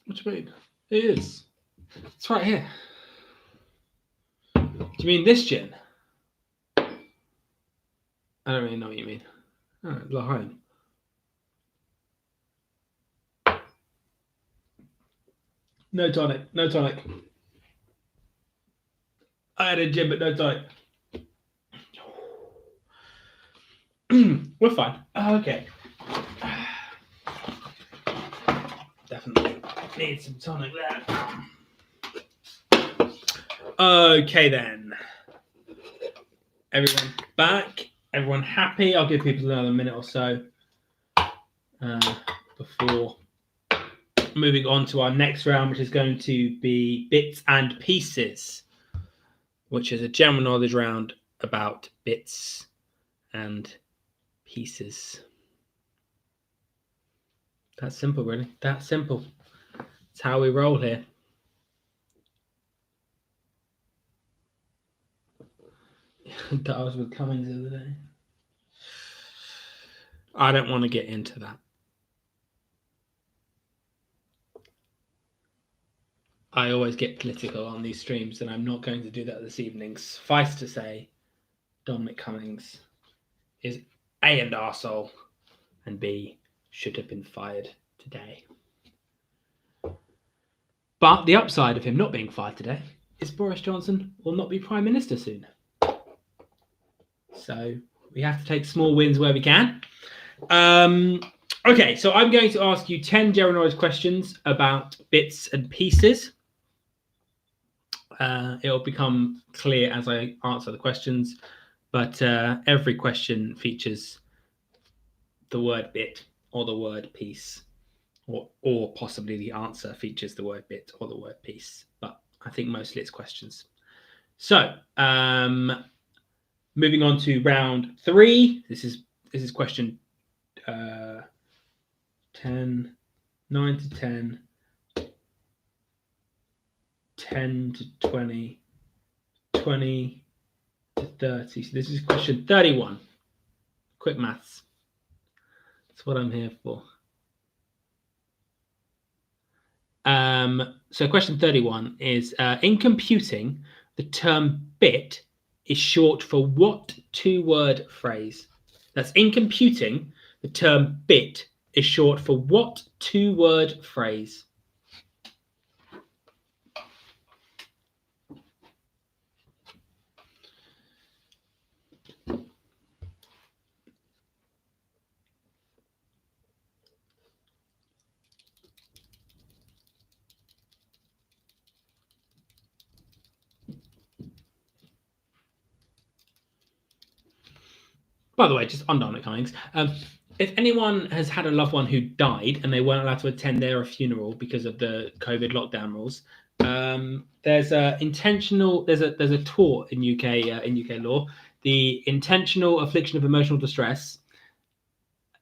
Speaker 1: What do you mean? It is. It's right here. Do you mean this gin? I don't really know what you mean. Oh, behind. No tonic. No tonic. I had a gin, but no tonic. We're fine. Okay. Definitely need some tonic there. Okay then. Everyone back. Everyone happy. I'll give people another minute or so before moving on to our next round, which is going to be bits and pieces, which is a general knowledge round about bits and pieces. That's simple, really. That's simple. It's how we roll here. That was with Cummings the other day. I don't want to get into that. I always get political on these streams, and I'm not going to do that this evening. Suffice to say, Dominic Cummings is A, an arsehole, and B, should have been fired today. But the upside of him not being fired today is Boris Johnson will not be Prime Minister soon. So we have to take small wins where we can. Okay, so I'm going to ask you 10 general knowledge questions about bits and pieces. It'll become clear as I answer the questions, but every question features the word bit or the word piece, or possibly the answer features the word bit or the word piece, but I think mostly it's questions. So moving on to round 3. This is question 10, 9 to 10, 10 to 20, 20 to 30. So this is question 31. Quick maths. That's what I'm here for. So question 31 is, in computing, the term bit is short for what two-word phrase? That's in computing, the term bit is short for what two-word phrase? By the way, just on Dominic Cummings, if anyone has had a loved one who died and they weren't allowed to attend their funeral because of the COVID lockdown rules, there's a tort in UK law, the intentional affliction of emotional distress.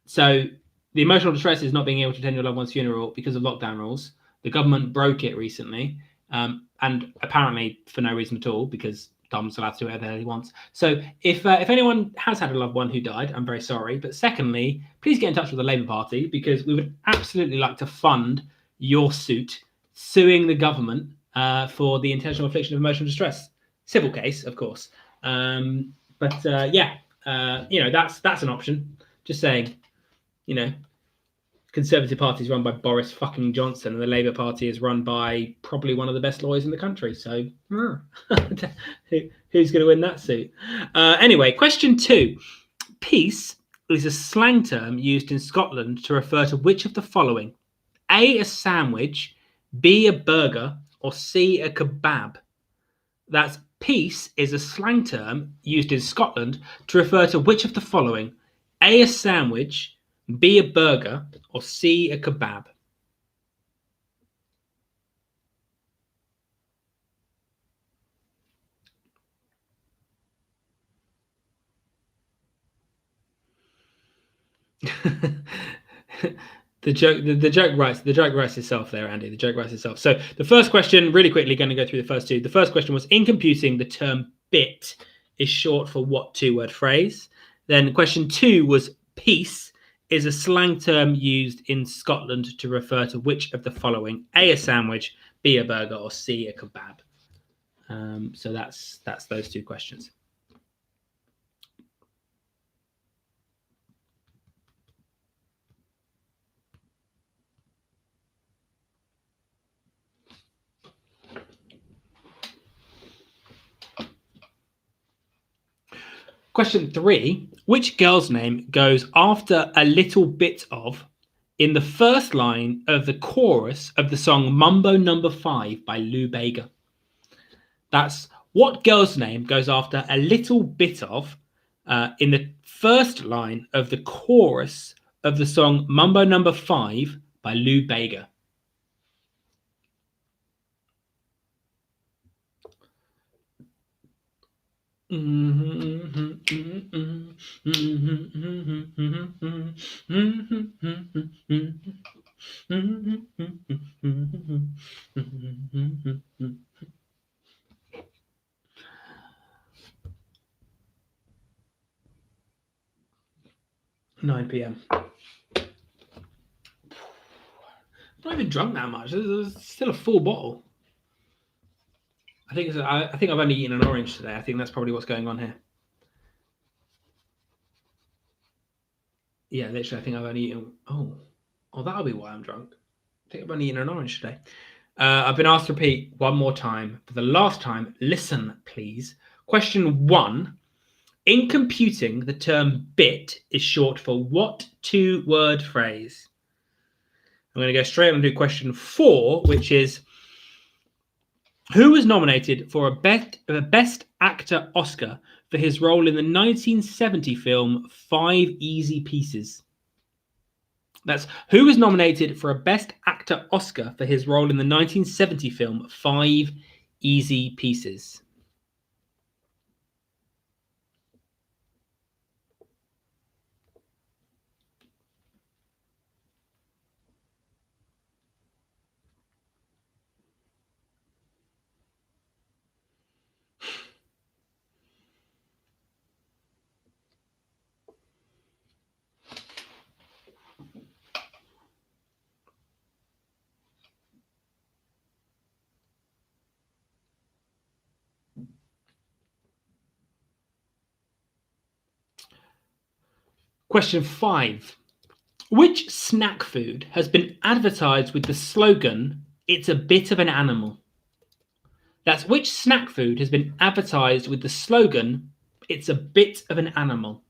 Speaker 1: So the emotional distress is not being able to attend your loved one's funeral because of lockdown rules. The government broke it recently, and apparently for no reason at all, because Dom's allowed to do whatever he wants. So if anyone has had a loved one who died, I'm very sorry. But secondly, please get in touch with the Labour Party, because we would absolutely like to fund your suit suing the government for the intentional infliction of emotional distress. Civil case, of course. That's an option. Just saying, Conservative Party is run by Boris fucking Johnson, and the Labour Party is run by probably one of the best lawyers in the country. So who's going to win that suit? Anyway, question 2. Piece is a slang term used in Scotland to refer to which of the following? A, a sandwich, B, a burger, or C, a kebab? That's piece is a slang term used in Scotland to refer to which of the following? A, a sandwich, B, a burger, or C, a kebab? The joke writes itself there, Andy. The joke writes itself. So the first question, really quickly, going to go through the first two. The first question was, in computing, the term bit is short for what two-word phrase? Then question 2 was peace is a slang term used in Scotland to refer to which of the following: A, a sandwich, B, a burger, or C, a kebab. So that's those 2 questions. Question 3. Which girl's name goes after a little bit of in the first line of the chorus of the song Mambo No. 5 by Lou Bega? That's what girl's name goes after a little bit of in the first line of the chorus of the song Mambo No. 5 by Lou Bega. Mm-hmm. 9 p.m. Not even drunk that much. There's still a full bottle. I think I've only eaten an orange today. I think that's probably what's going on here. Yeah, literally, I think I've only eaten. Oh, that'll be why I'm drunk. I think I've only eaten an orange today. I've been asked to repeat one more time. For the last time, listen, please. Question 1. In computing, the term bit is short for what 2-word phrase? I'm going to go straight on to question 4, which is who was nominated for a Best Actor Oscar for his role in the 1970 film 5 Easy Pieces? That's who was nominated for a Best Actor Oscar for his role in the 1970 film 5 Easy Pieces. Question 5. Which snack food has been advertised with the slogan, "It's a bit of an animal"? That's which snack food has been advertised with the slogan, "It's a bit of an animal"?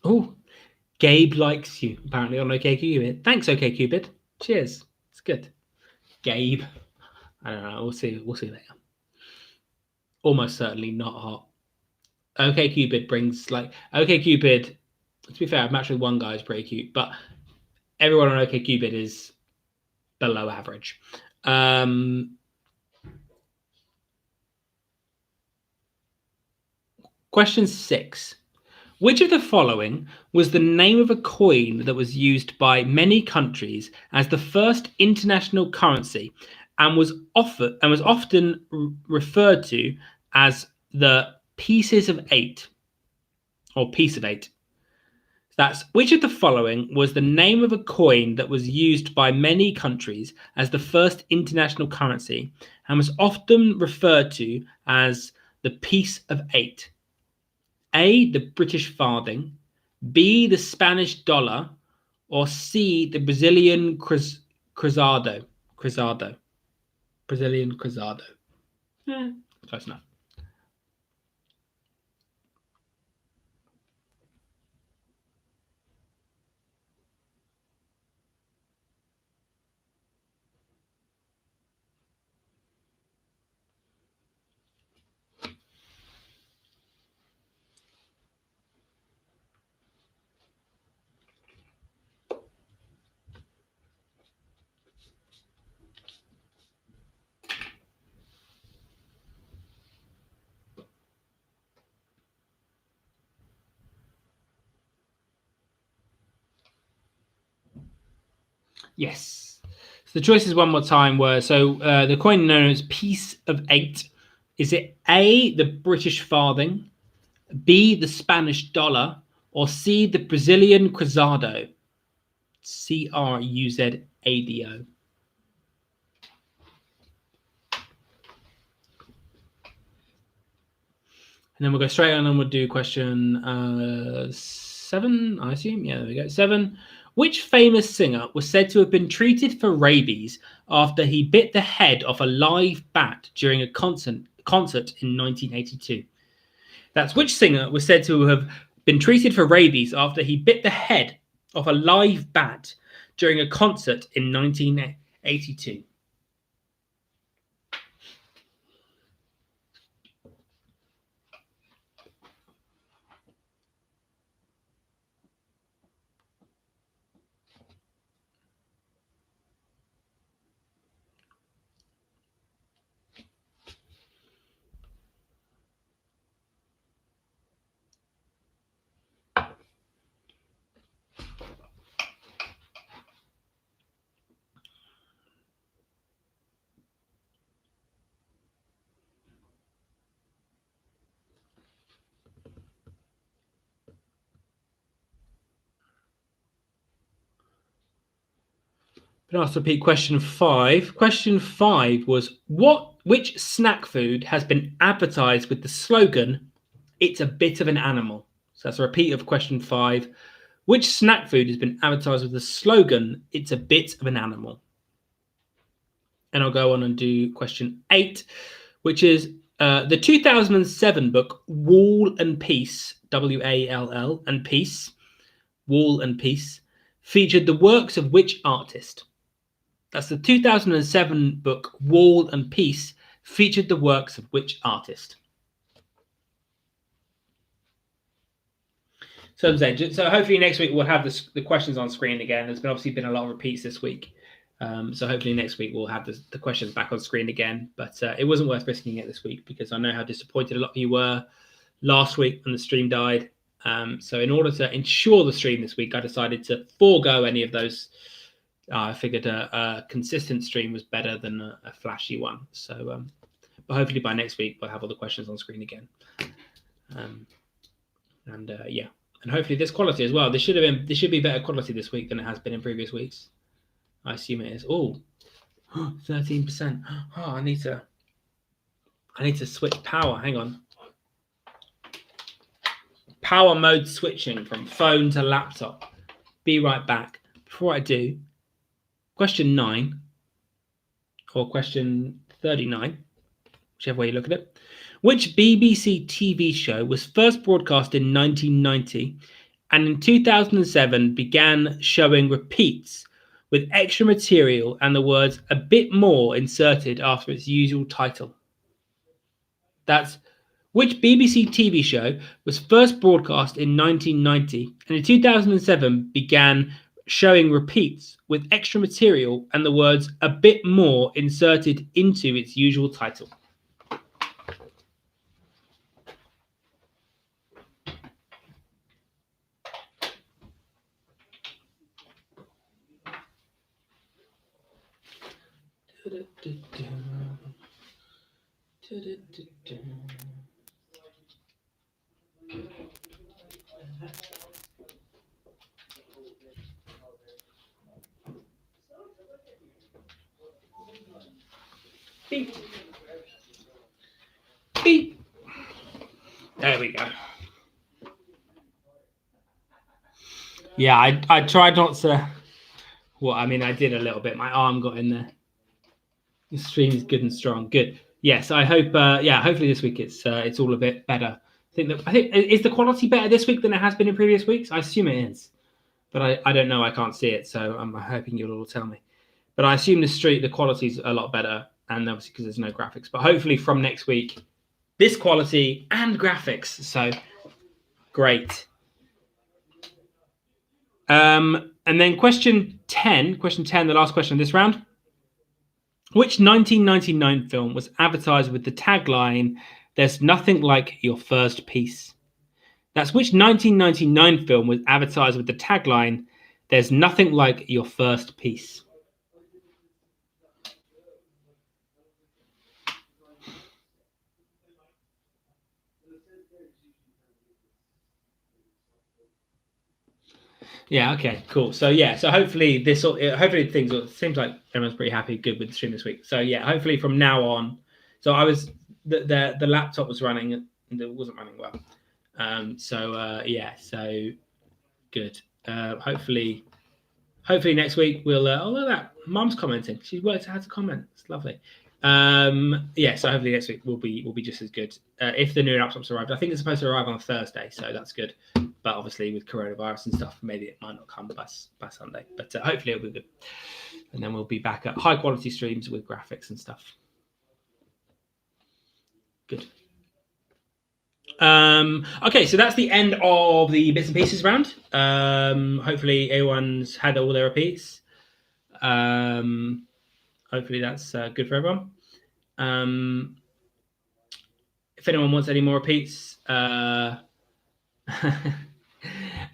Speaker 1: Oh, Gabe likes you, apparently, on OkCupid. Thanks, OkCupid. Cheers. It's good. Gabe. I don't know. We'll see later. Almost certainly not hot. OkCupid brings OkCupid. To be fair, I've matched with one guy who's pretty cute, but everyone on OkCupid is below average. Question 6. Which of the following was the name of a coin that was used by many countries as the first international currency and was often referred to as the pieces of 8 or piece of 8? That's which of the following was the name of a coin that was used by many countries as the first international currency and was often referred to as the piece of 8? A, the British farthing, B, the Spanish dollar, or C, the Brazilian cruzado. Brazilian cruzado. Close enough. Yes. So the choices one more time were, the coin known as piece of 8. Is it A, the British farthing, B, the Spanish dollar, or C, the Brazilian cruzado? Cruzado. And then we'll go straight on and we'll do question 7, I assume. Yeah, there we go. 7. Which famous singer was said to have been treated for rabies after he bit the head off a live bat during a concert in 1982? That's which singer was said to have been treated for rabies after he bit the head off a live bat during a concert in 1982. But I'll repeat question 5. Question 5 was which snack food has been advertised with the slogan, "It's a bit of an animal"? So that's a repeat of question 5. Which snack food has been advertised with the slogan, "It's a bit of an animal"? And I'll go on and do question 8, which is the 2007 book Wall and Peace, Wall and Peace, Wall and Peace, featured the works of which artist? That's the 2007 book Wall and Peace featured the works of which artist? So hopefully next week we'll have the questions on screen again. There's obviously been a lot of repeats this week. So hopefully next week we'll have the questions back on screen again. But it wasn't worth risking it this week because I know how disappointed a lot of you were last week when the stream died. So in order to ensure the stream this week, I decided to forego any of those. I figured a consistent stream was better than a flashy one. So, but hopefully by next week we'll have all the questions on screen again. Yeah, and hopefully this quality as well. This should be better quality this week than it has been in previous weeks. I assume it is. Oh, 13%. Oh, I need to switch power. Hang on. Power mode switching from phone to laptop. Be right back. Before I do, question 9 or question 39, whichever way you look at it. Which BBC TV show was first broadcast in 1990 and in 2007 began showing repeats with extra material and the words "a bit more" inserted after its usual title? That's which BBC TV show was first broadcast in 1990 and in 2007 began showing repeats with extra material and the words "a bit more" inserted into its usual title? Beep. Beep. There we go. Yeah, I tried not to. Well, I mean, I did a little bit. My arm got in there. The stream is good and strong. Good. Yes, I hope. Yeah, hopefully this week it's all a bit better. I think is the quality better this week than it has been in previous weeks? I assume it is, but I don't know. I can't see it, so I'm hoping you'll all tell me. But I assume the quality's a lot better, and obviously because there's no graphics. But hopefully from next week, this quality and graphics. So great. And then question 10, the last question of this round. Which 1999 film was advertised with the tagline, "There's nothing like your first piece"? That's which 1999 film was advertised with the tagline, "There's nothing like your first piece"? Yeah. Okay. Cool. So hopefully hopefully things it seems like everyone's pretty happy, good with the stream this week. So yeah, hopefully from now on. So I was the laptop was running and it wasn't running well. So good. Hopefully next week we'll. Oh, look at that! Mum's commenting. She worked out to comment. It's lovely. So hopefully next week will be just as good. If the new laptops arrived, I think it's supposed to arrive on Thursday, so that's good. But obviously with coronavirus and stuff, maybe it might not come by Sunday. But hopefully it'll be good, and then we'll be back at high quality streams with graphics and stuff. Good. Okay, so that's the end of the bits and pieces round. Hopefully everyone's had all their repeats. Hopefully that's good for everyone. If anyone wants any more repeats, if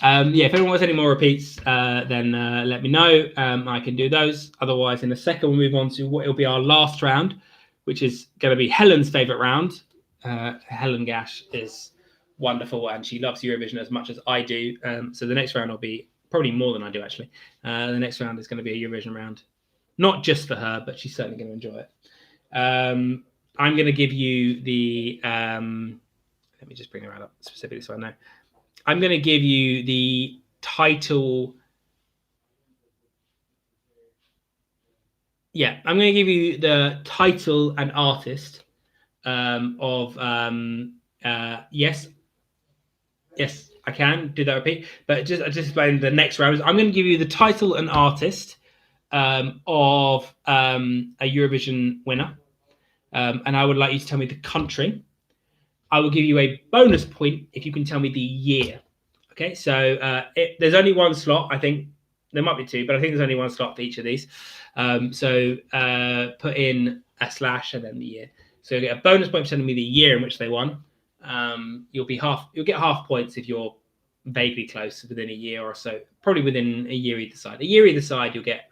Speaker 1: anyone wants any more repeats, then let me know. I can do those. Otherwise, in a second, we'll move on to what will be our last round, which is going to be Helen's favourite round. Helen Gash is wonderful, and she loves Eurovision as much as I do. So the next round will be probably more than I do, actually. The next round is going to be a Eurovision round. Not just for her, but she's certainly going to enjoy it. I'm going to give you the... let me just bring her up specifically so I know. I'm going to give you the title... Yeah, I'm going to give you the title and artist of... yes, I can do that repeat. But I just explain the next round. I'm going to give you the title and artist of a Eurovision winner. And I would like you to tell me the country. I will give you a bonus point if you can tell me the year. Okay, so there's only one slot. I think there might be two, but I think there's only one slot for each of these. So put in a slash and then the year. So you'll get a bonus point for telling me the year in which they won. You'll get half points if you're vaguely close within a year or so. Probably within a year either side. A year either side, you'll get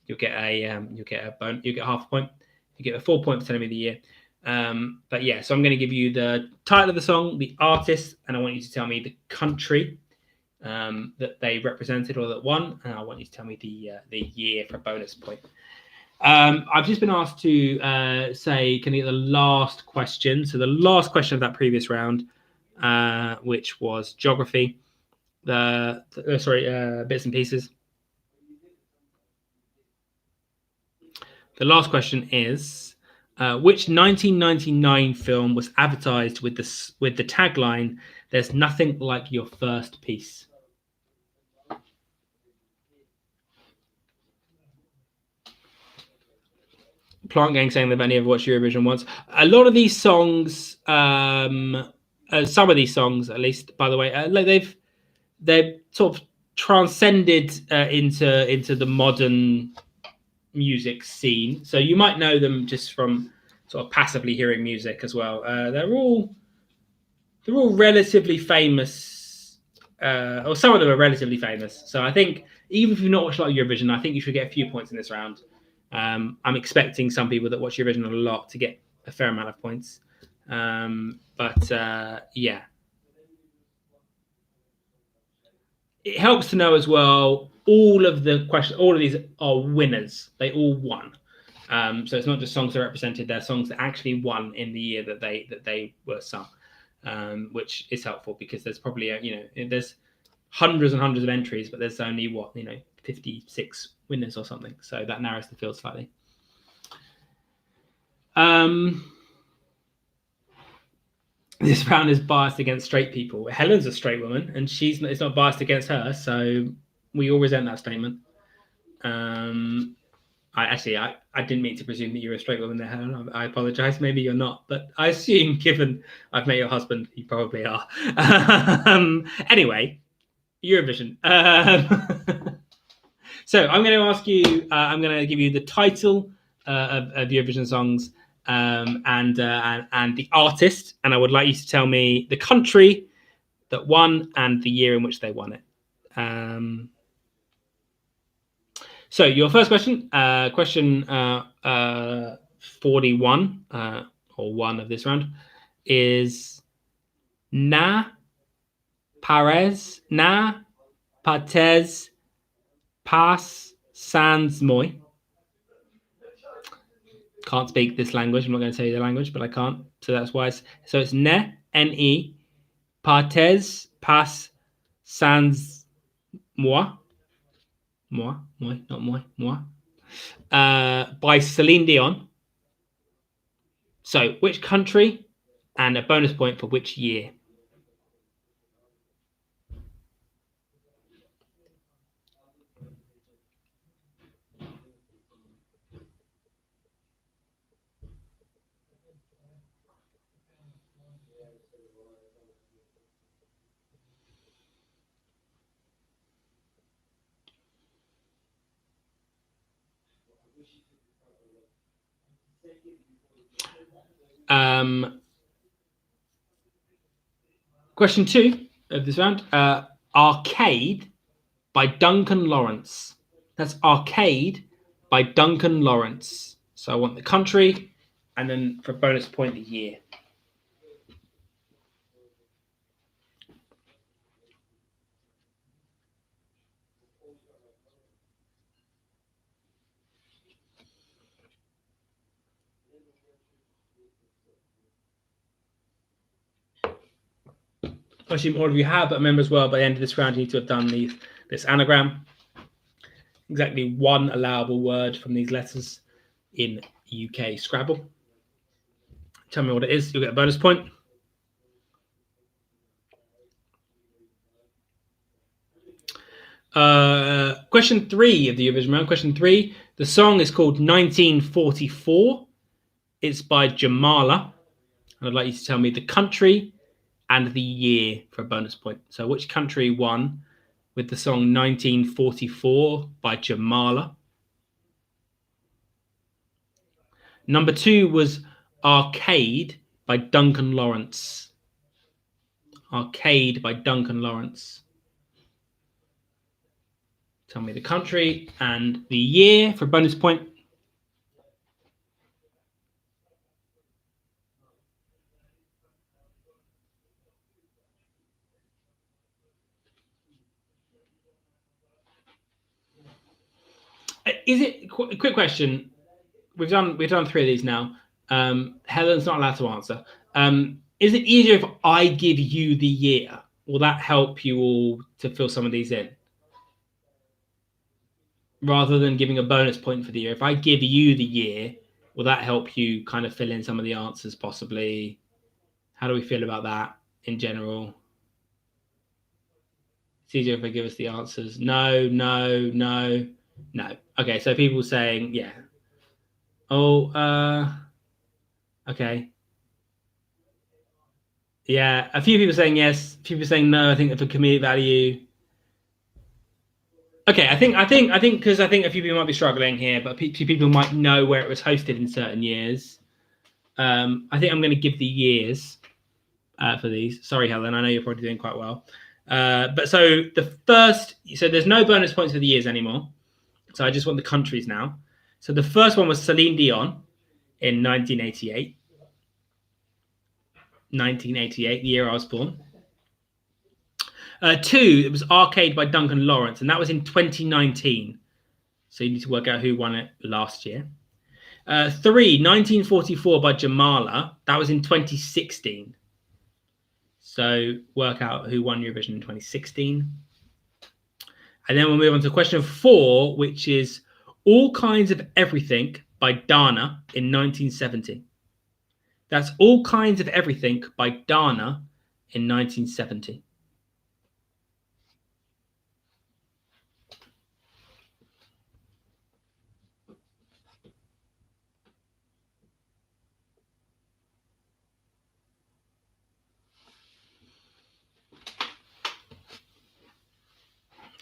Speaker 1: half a point. You get a full point for telling me the year. But yeah, so I'm going to give you the title of the song, the artist, and I want you to tell me the country that they represented or that won, and I want you to tell me the year for a bonus point. I've just been asked to say, can I get the last question? So the last question of that previous round, which was geography, bits and pieces. The last question is, which 1999 film was advertised with the tagline, "There's nothing like your first piece"? Plant Gang saying they've only ever watched Eurovision once. A lot of these songs, some of these songs, at least, by the way, they've sort of transcended into the modern music scene. So you might know them just from sort of passively hearing music as well. They're all relatively famous, or some of them are relatively famous. So I think even if you've not watched a lot of Eurovision, I think you should get a few points in this round. I'm expecting some people that watch Eurovision a lot to get a fair amount of points. Yeah. It helps to know as well, all of these are winners. They all won. So it's not just songs that are represented, they're songs that actually won in the year that they were sung, which is helpful because there's probably, there's hundreds and hundreds of entries, but there's only 56 winners or something. So that narrows the field slightly. This round is biased against straight people. Helen's a straight woman, and it's not biased against her, so we all resent that statement. I didn't mean to presume that you're a straight woman there, Helen. I apologize. Maybe you're not, but I assume, given I've met your husband, you probably are. Anyway, Eurovision. So I'm going to ask you. I'm going to give you the title of Eurovision songs. And the artist, and I would like you to tell me the country that won and the year in which they won it. So your first question, question 41 or one of this round, is Na Partes pas sans moi. Can't speak this language. I'm not going to tell you the language, but I can't. So that's why it's ne, N-E, partes pas sans moi. Moi, not moi. By Celine Dion. So, which country and a bonus point for which year? Question 2 of this round. Arcade by Duncan Lawrence. That's Arcade by Duncan Lawrence. So I want the country and then for bonus point the year. I assume all of you have, but remember as well, by the end of this round, you need to have done this anagram. Exactly one allowable word from these letters in UK Scrabble. Tell me what it is, you'll get a bonus point. Question 3 of the Eurovision round. Question 3. The song is called 1944. It's by Jamala. And I'd like you to tell me the country and the year for a bonus point. So which country won with the song 1944 by Jamala? Number 2 was Arcade by Duncan Lawrence. Arcade by Duncan Lawrence. Tell me the country and the year for a bonus point. Is it a quick question? We've done 3 of these now. Helen's not allowed to answer. Is it easier if I give you the year? Will that help you all to fill some of these in? Rather than giving a bonus point for the year, if I give you the year, will that help you kind of fill in some of the answers possibly? How do we feel about that in general? It's easier if I give us the answers. No. Okay, so people saying, yeah. Oh, okay. Yeah, a few people saying yes, people saying no. I think for comedic value. Okay, I think because I think a few people might be struggling here, but people might know where it was hosted in certain years. I think I'm going to give the years for these. Sorry, Helen, I know you're probably doing quite well. But so there's no bonus points for the years anymore. So I just want the countries now. So the first one was Celine Dion in 1988. 1988, the year I was born. 2, it was Arcade by Duncan Lawrence, and that was in 2019. So you need to work out who won it last year. 3, 1944 by Jamala. That was in 2016. So work out who won Eurovision in 2016. And then we'll move on to question 4, which is All Kinds of Everything by Dana in 1970. That's All Kinds of Everything by Dana in 1970.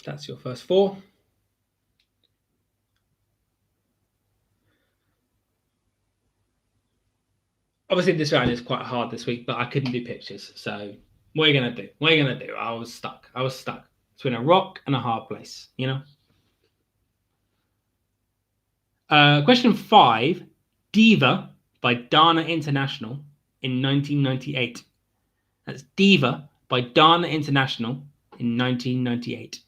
Speaker 1: That's your first 4. Obviously, this round is quite hard this week, but I couldn't do pictures. So what are you going to do? What are you going to do? I was stuck between a rock and a hard place, you know? Question 5, Diva by Dana International in 1998. That's Diva by Dana International in 1998.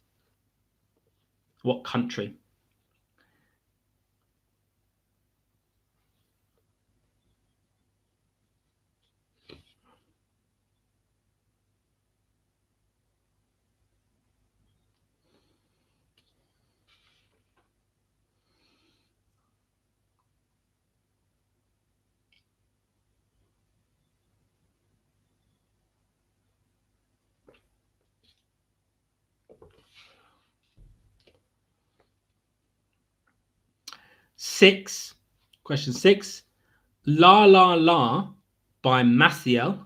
Speaker 1: What country? Question 6. La La La by Maciel,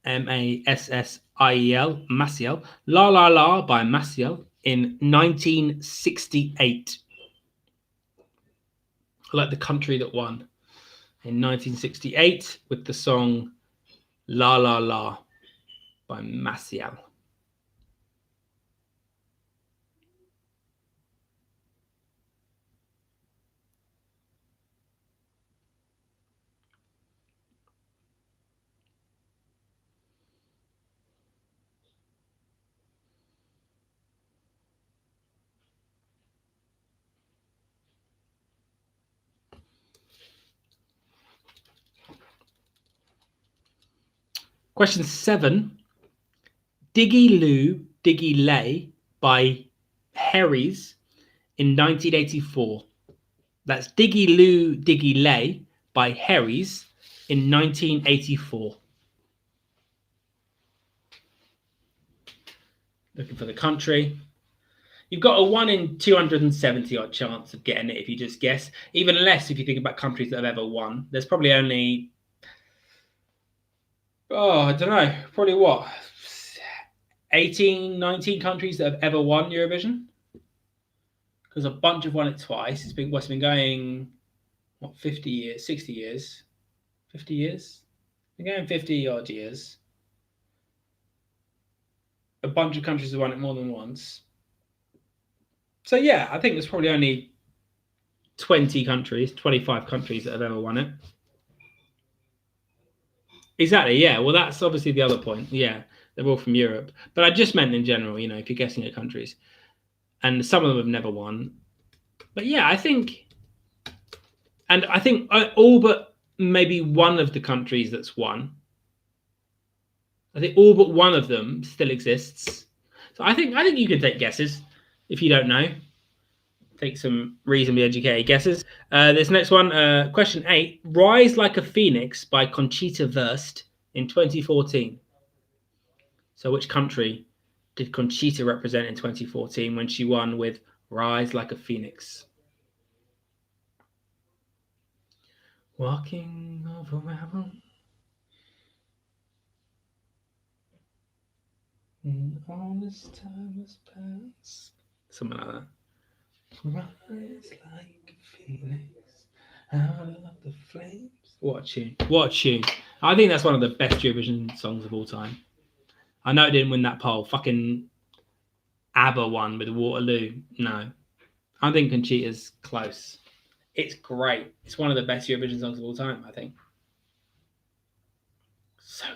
Speaker 1: Massiel, Maciel. La La La by Maciel in 1968. Like the country that won in 1968 with the song La La La by Maciel. Question 7. Diggy Loo, Diggy Lay by Harry's in 1984. That's Diggy Loo, Diggy Lay by Harry's in 1984. Looking for the country. You've got a 1 in 270 odd chance of getting it if you just guess. Even less if you think about countries that have ever won. There's probably only, I don't know, probably what, 18, 19 countries that have ever won Eurovision? Because a bunch have won it twice. It's been going, what, 50 years, 60 years, 50 years? It's been going 50 odd years. A bunch of countries have won it more than once. So yeah, I think there's probably only 20 countries, 25 countries that have ever won it. Exactly, yeah. Well, that's obviously the other point. Yeah, they're all from Europe. But I just meant in general, if you're guessing at countries. And some of them have never won. But yeah, I think all but maybe one of the countries that's won, I think all but one of them still exists. So I think you can take guesses if you don't know. Take some reasonably educated guesses. This next one, question 8. Rise Like a Phoenix by Conchita Wurst in 2014. So which country did Conchita represent in 2014 when she won with Rise Like a Phoenix? Walking over gravel. All this time has passed. Something like that. Rise like a phoenix out of the flames. What a tune. What a tune. I think that's one of the best Eurovision songs of all time. I know it didn't win that poll. Fucking ABBA won with Waterloo. No. I think Conchita's close. It's great. It's one of the best Eurovision songs of all time, I think. So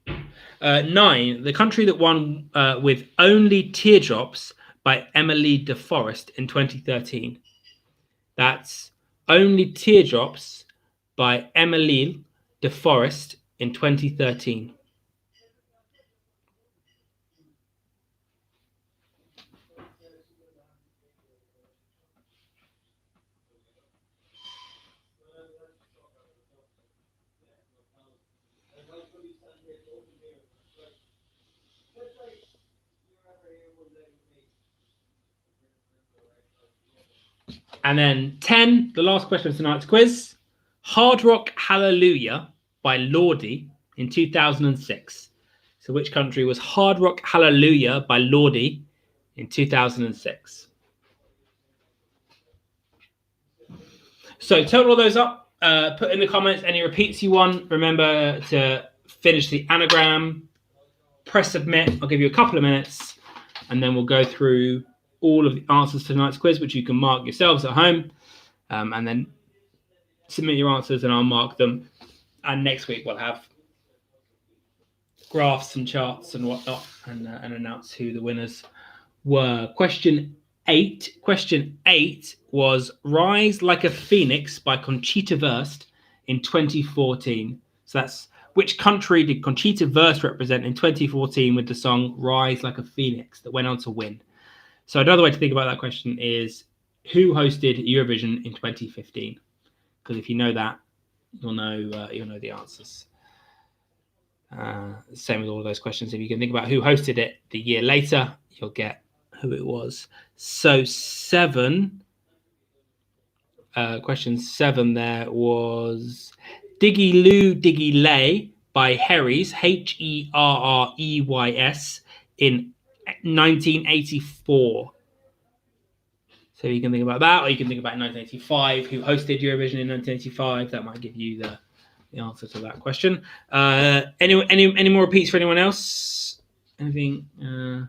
Speaker 1: good. 9. The country that won with Only Teardrops by Emily de Forest in 2013. That's Only Teardrops by Emily de Forest in 2013. And then 10, the last question of tonight's quiz. Hard Rock Hallelujah by Lordi in 2006. So which country was Hard Rock Hallelujah by Lordi in 2006? So total all those up. Put in the comments any repeats you want. Remember to finish the anagram. Press submit. I'll give you a couple of minutes. And then we'll go through all of the answers to tonight's quiz, which you can mark yourselves at home. And then submit your answers and I'll mark them. And next week we'll have graphs and charts and whatnot and announce who the winners were question 8. Question 8 was Rise Like a Phoenix by Conchita Wurst in 2014. So that's which country did Conchita Wurst represent in 2014 with the song Rise Like a Phoenix that went on to win? So another way to think about that question is who hosted Eurovision in 2015? Because if you know that, you'll know the answers. Same with all of those questions. If you can think about who hosted it the year later, you'll get who it was. So question 7 there was Diggy Loo Diggy Lay by Herries, Herreys, in 1984. So you can think about that, or you can think about 1985, who hosted Eurovision in 1985. That might give you the answer to that question. Any more repeats for anyone else? Anything? I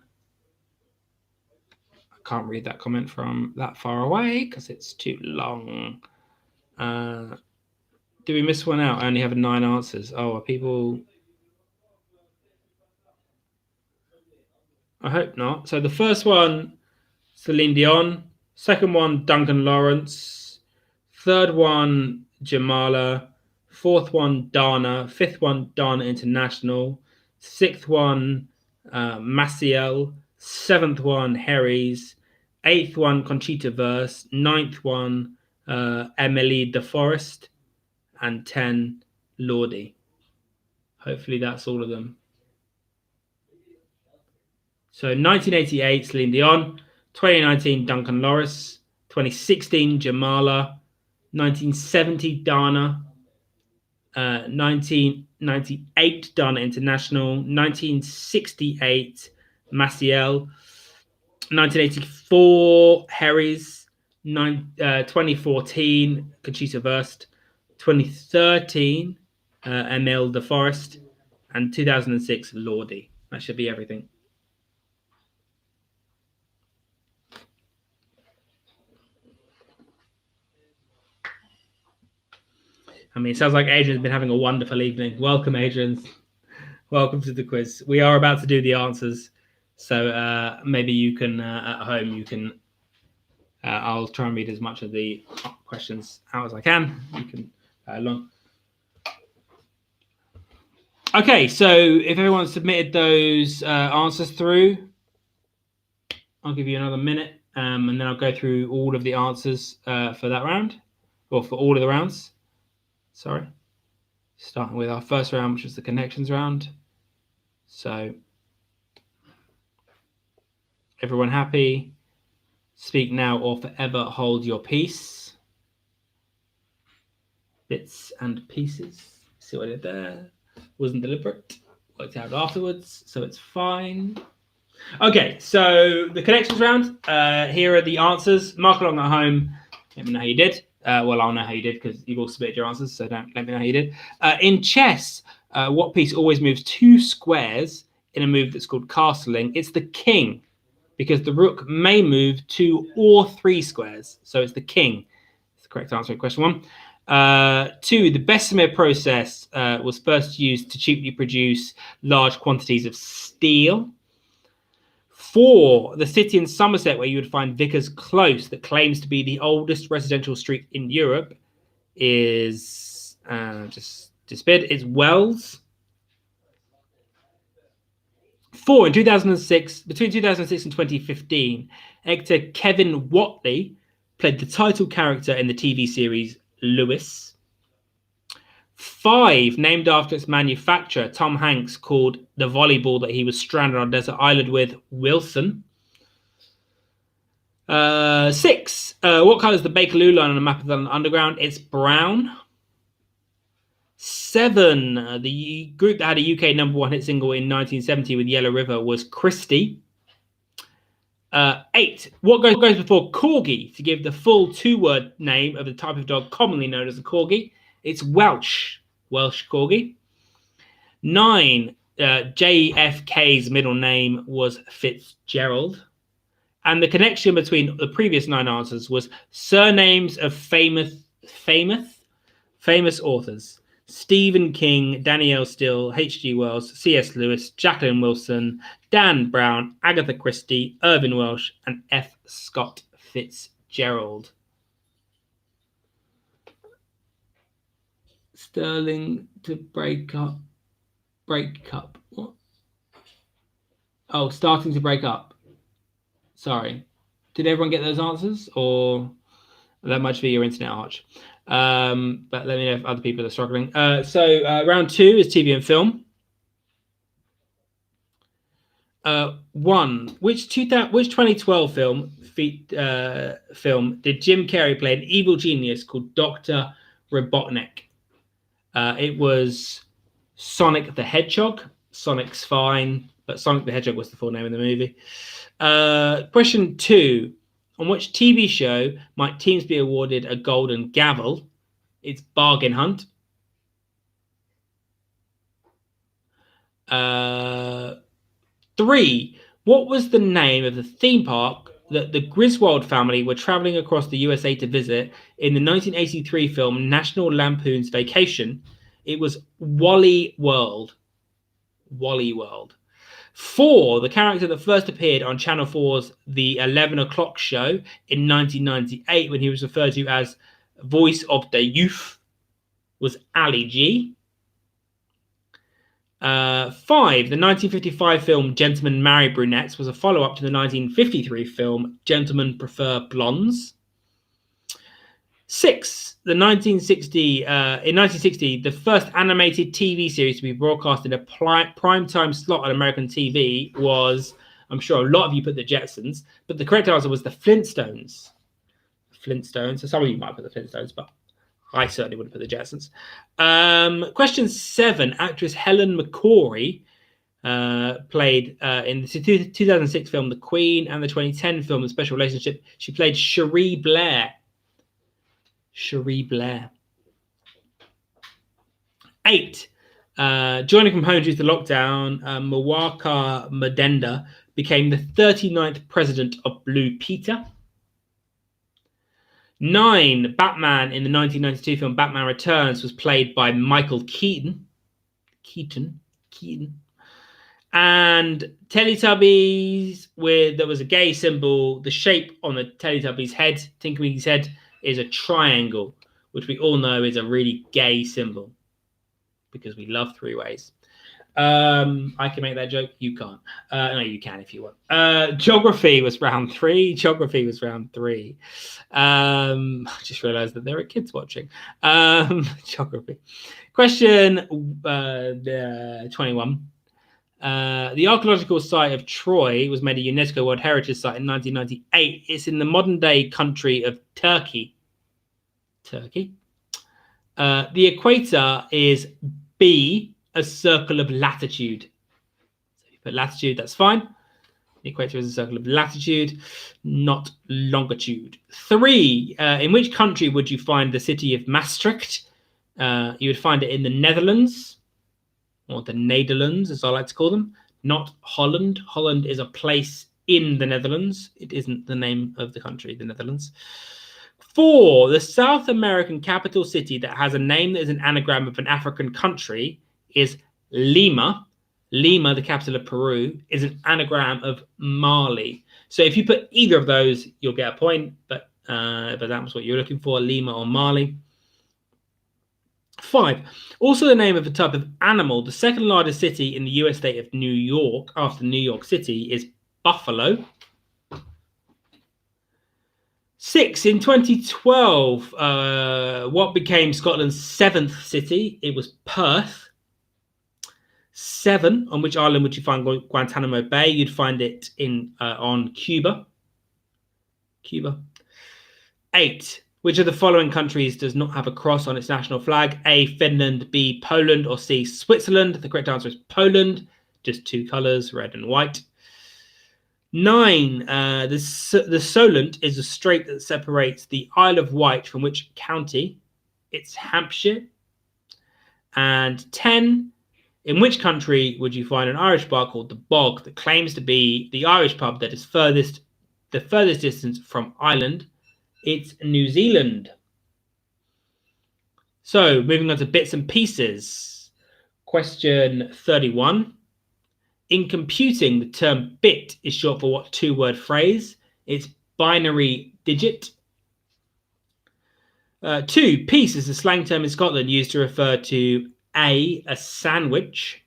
Speaker 1: can't read that comment from that far away because it's too long. Did we miss one out? I only have 9 answers. Oh, are people? I hope not. So the first one, Celine Dion. Second one, Duncan Lawrence. Third one, Jamala. Fourth one, Dana. Fifth one, Dana International. Sixth one, Maciel. Seventh one, Herries. Eighth one, Conchita Wurst. Ninth one, Emily de Forest. And 10, Lordi. Hopefully that's all of them. So 1988, Celine Dion. 2019, Duncan Lawrence. 2016, Jamala. 1970, Dana. 1998, Dana International. 1968, Maciel. 1984, Herries. 2014, Conchita Wurst. 2013, Emile de Forest. And 2006, Lordi. That should be everything. I mean, it sounds like Adrian's been having a wonderful evening. Welcome, Adrian. Welcome to the quiz. We are about to do the answers. So maybe you can, at home, you can... I'll try and read as much of the questions out as I can. You can along. Okay, so if everyone's submitted those answers through, I'll give you another minute, and then I'll go through all of the answers for that round, or for all of the rounds. Sorry. Starting with our first round, which was the connections round. So, everyone happy? Speak now or forever hold your peace. Bits and pieces. See what I did there? Wasn't deliberate. Worked out afterwards, so it's fine. Okay, so the connections round. Here are the answers. Mark along at home. Let me know how you did. Well, I'll know how you did because you've all submitted your answers, so don't let me know how you did. In chess, what piece always moves 2 squares in a move that's called castling? It's the king, because the rook may move 2 or 3 squares. So it's the king. That's the correct answer to question 1. 2, the Bessemer process was first used to cheaply produce large quantities of steel. 4, the city in Somerset where you would find Vickers Close that claims to be the oldest residential street in Europe is just disappeared. It's Wells. 4, in 2006, between 2006 and 2015, actor Kevin Whatley played the title character in the TV series Lewis. 5, named after its manufacturer, Tom Hanks called the volleyball that he was stranded on a desert island with Wilson. 6, what colour is the Bakerloo line on the map of the Underground? It's brown. 7, the group that had a UK #1 hit single in 1970 with Yellow River was Christie. 8, what goes before Corgi to give the full 2-word name of the type of dog commonly known as a Corgi? It's Welsh Corgi. 9, JFK's middle name was Fitzgerald. And the connection between the previous 9 answers was surnames of famous authors. Stephen King, Danielle Steele, H.G. Wells, C.S. Lewis, Jacqueline Wilson, Dan Brown, Agatha Christie, Irvin Welsh, and F. Scott Fitzgerald. Sterling to break up. What? Oh, starting to break up. Sorry. Did everyone get those answers? Or that might be your internet, Arch. But let me know if other people are struggling. So round 2 is TV and film. 1. Which 2012 film did Jim Carrey play an evil genius called Dr. Robotnik? It was Sonic the Hedgehog. Sonic's fine, but Sonic the Hedgehog was the full name of the movie. Question 2. On which TV show might teams be awarded a golden gavel? It's Bargain Hunt. 3. What was the name of the theme park that the Griswold family were traveling across the USA to visit in the 1983 film National Lampoon's Vacation? It was Wally World. Wally World. 4. The character that first appeared on Channel 4's The 11 O'Clock Show in 1998, when he was referred to as Voice of the Youth, was Ali G. 5. The 1955 film Gentlemen Marry Brunettes was a follow-up to the 1953 film Gentlemen Prefer Blondes. 6. In 1960, the first animated TV series to be broadcast in a primetime slot on American TV was, I'm sure a lot of you put the Jetsons, but the correct answer was the Flintstones. So some of you might put the Flintstones, but I certainly would have put the Jetsons. Question 7. Actress Helen McCrory played in the 2006 film The Queen and the 2010 film The Special Relationship. She played Cherie Blair. 8. Joining from home due to lockdown, Mwaka Madenda became the 39th president of Blue Peter. 9. Batman in the 1992 film Batman Returns was played by Michael Keaton. And Teletubbies, there was a gay symbol. The shape on the Teletubbies head, Tinkerbell's head, is a triangle, which we all know is a really gay symbol because we love three ways. I can make that joke. You can't. No, you can if you want. Geography was round 3. I just realized that there are kids watching. Geography. Question 21. The archaeological site of Troy was made a UNESCO World Heritage Site in 1998. It's in the modern-day country of Turkey. The equator is B, a circle of latitude. So if you put latitude, that's fine. The equator is a circle of latitude, not longitude. 3, in which country would you find the city of Maastricht? You would find it in the Netherlands, or the Nederlands, as I like to call them, not Holland. Holland is a place in the Netherlands. It isn't the name of the country, the Netherlands. 4, the South American capital city that has a name that is an anagram of an African country is Lima. Lima, the capital of Peru, is an anagram of Mali. So if you put either of those, you'll get a point, but that was what you're looking for, Lima or Mali. 5, also the name of a type of animal. The second largest city in the US state of New York, after New York City, is Buffalo. 6, in 2012, what became Scotland's 7th city? It was Perth. 7, on which island would you find Guantanamo Bay? You'd find it on Cuba. 8, which of the following countries does not have a cross on its national flag? A, Finland, B, Poland, or C, Switzerland? The correct answer is Poland, just 2 colors, red and white. 9, the Solent is a strait that separates the Isle of Wight from which county? It's Hampshire. And 10, in which country would you find an Irish bar called The Bog that claims to be the Irish pub that is the furthest distance from Ireland? It's New Zealand. So moving on to bits and pieces. Question 31. In computing, the term bit is short for what two-word phrase? It's binary digit. 2. Piece is a slang term in Scotland used to refer to a sandwich.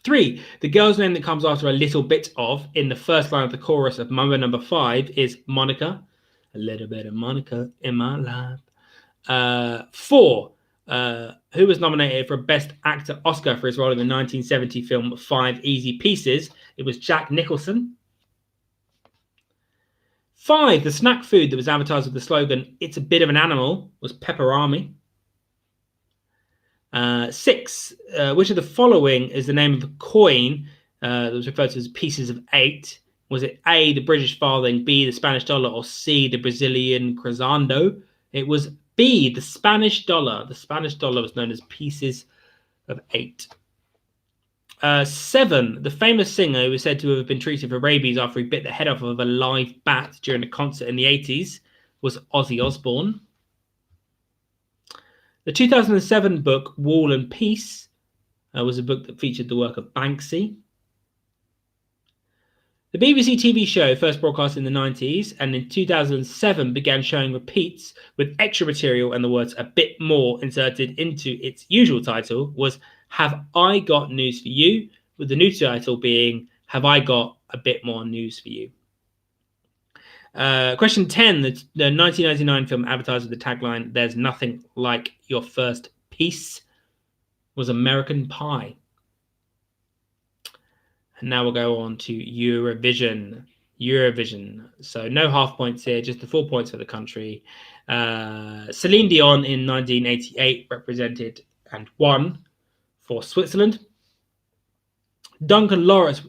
Speaker 1: 3. The girl's name that comes after a little bit of in the first line of the chorus of Mambo number 5 is Monica. A little bit of Monica in my life. 4. Who was nominated for Best Actor Oscar for his role in the 1970 film 5 Easy Pieces? It was Jack Nicholson. 5. The snack food that was advertised with the slogan, "It's a bit of an animal," was pepperami. 6. Which of the following is the name of the coin that was referred to as pieces of 8? Was it A, the British farthing, B, the Spanish dollar, or C, the Brazilian cruzando? It was B, the Spanish dollar. The Spanish dollar was known as pieces of 8. 7. The famous singer who was said to have been treated for rabies after he bit the head off of a live bat during a concert in the 80s was Ozzy Osbourne. The 2007 book Wall and Peace was a book that featured the work of Banksy. The BBC TV show, first broadcast in the 90s and in 2007 began showing repeats with extra material and the words "a bit more" inserted into its usual title, was Have I Got News For You, with the new title being Have I Got a Bit More News For You. Question 10. The 1999 film advertised with the tagline "There's nothing like your first piece" was American Pie. And now we'll go on to Eurovision. So no half points here, just the 4 points for the country. Celine Dion in 1988 represented and won for Switzerland. Duncan Lawrence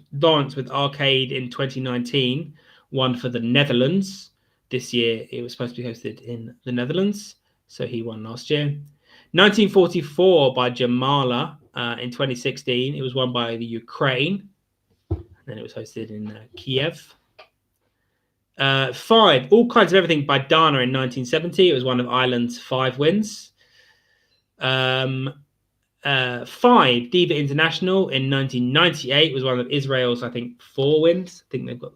Speaker 1: with Arcade in 2019 won for the Netherlands. This year it was supposed to be hosted in the Netherlands, so he won last year. 1944 by Marla in 2016. It was won by the Ukraine. And then it was hosted in Kiev. 5. All Kinds of Everything by Dana in 1970. It was one of Ireland's 5 wins. 5. Diva International in 1998 was one of Israel's, I think, 4 wins. I think they've got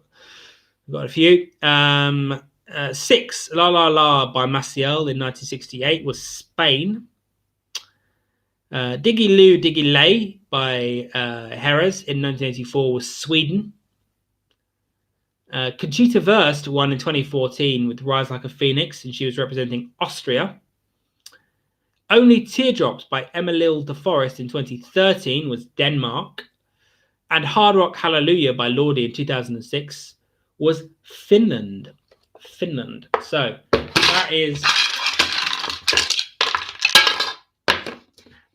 Speaker 1: a few. 6. La La La by Maciel in 1968 was Spain. Diggy Loo Diggy Lay by Jerez in 1984 was Sweden. Conchita Wurst won in 2014 with Rise Like a Phoenix, and she was representing Austria. Only Teardrops by Emilil de Forest in 2013 was Denmark. And Hard Rock Hallelujah by Lordi in 2006 was Finland. So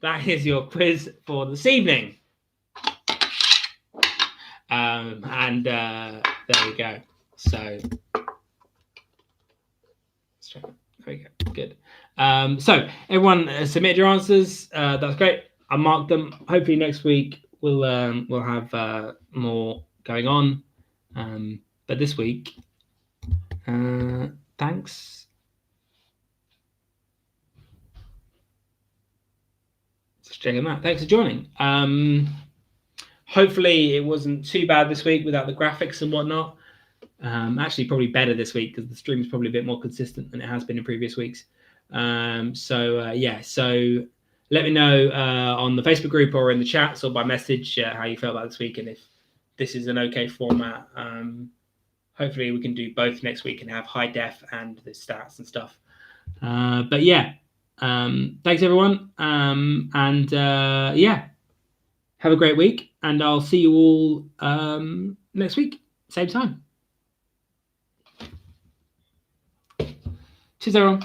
Speaker 1: that is your quiz for this evening. There we go. So there we go. Good. So everyone submit your answers. That's great. I marked them. Hopefully next week we'll have more going on. But this week, thanks. Just checking that. Thanks for joining. Hopefully it wasn't too bad this week without the graphics and whatnot. Actually, probably better this week because the stream is probably a bit more consistent than it has been in previous weeks. So let me know on the Facebook group or in the chats or by message how you felt about this week and if this is an okay format. Hopefully we can do both next week and have high def and the stats and stuff. But yeah, thanks everyone. Have a great week, and I'll see you all next week, same time. Cheers, everyone.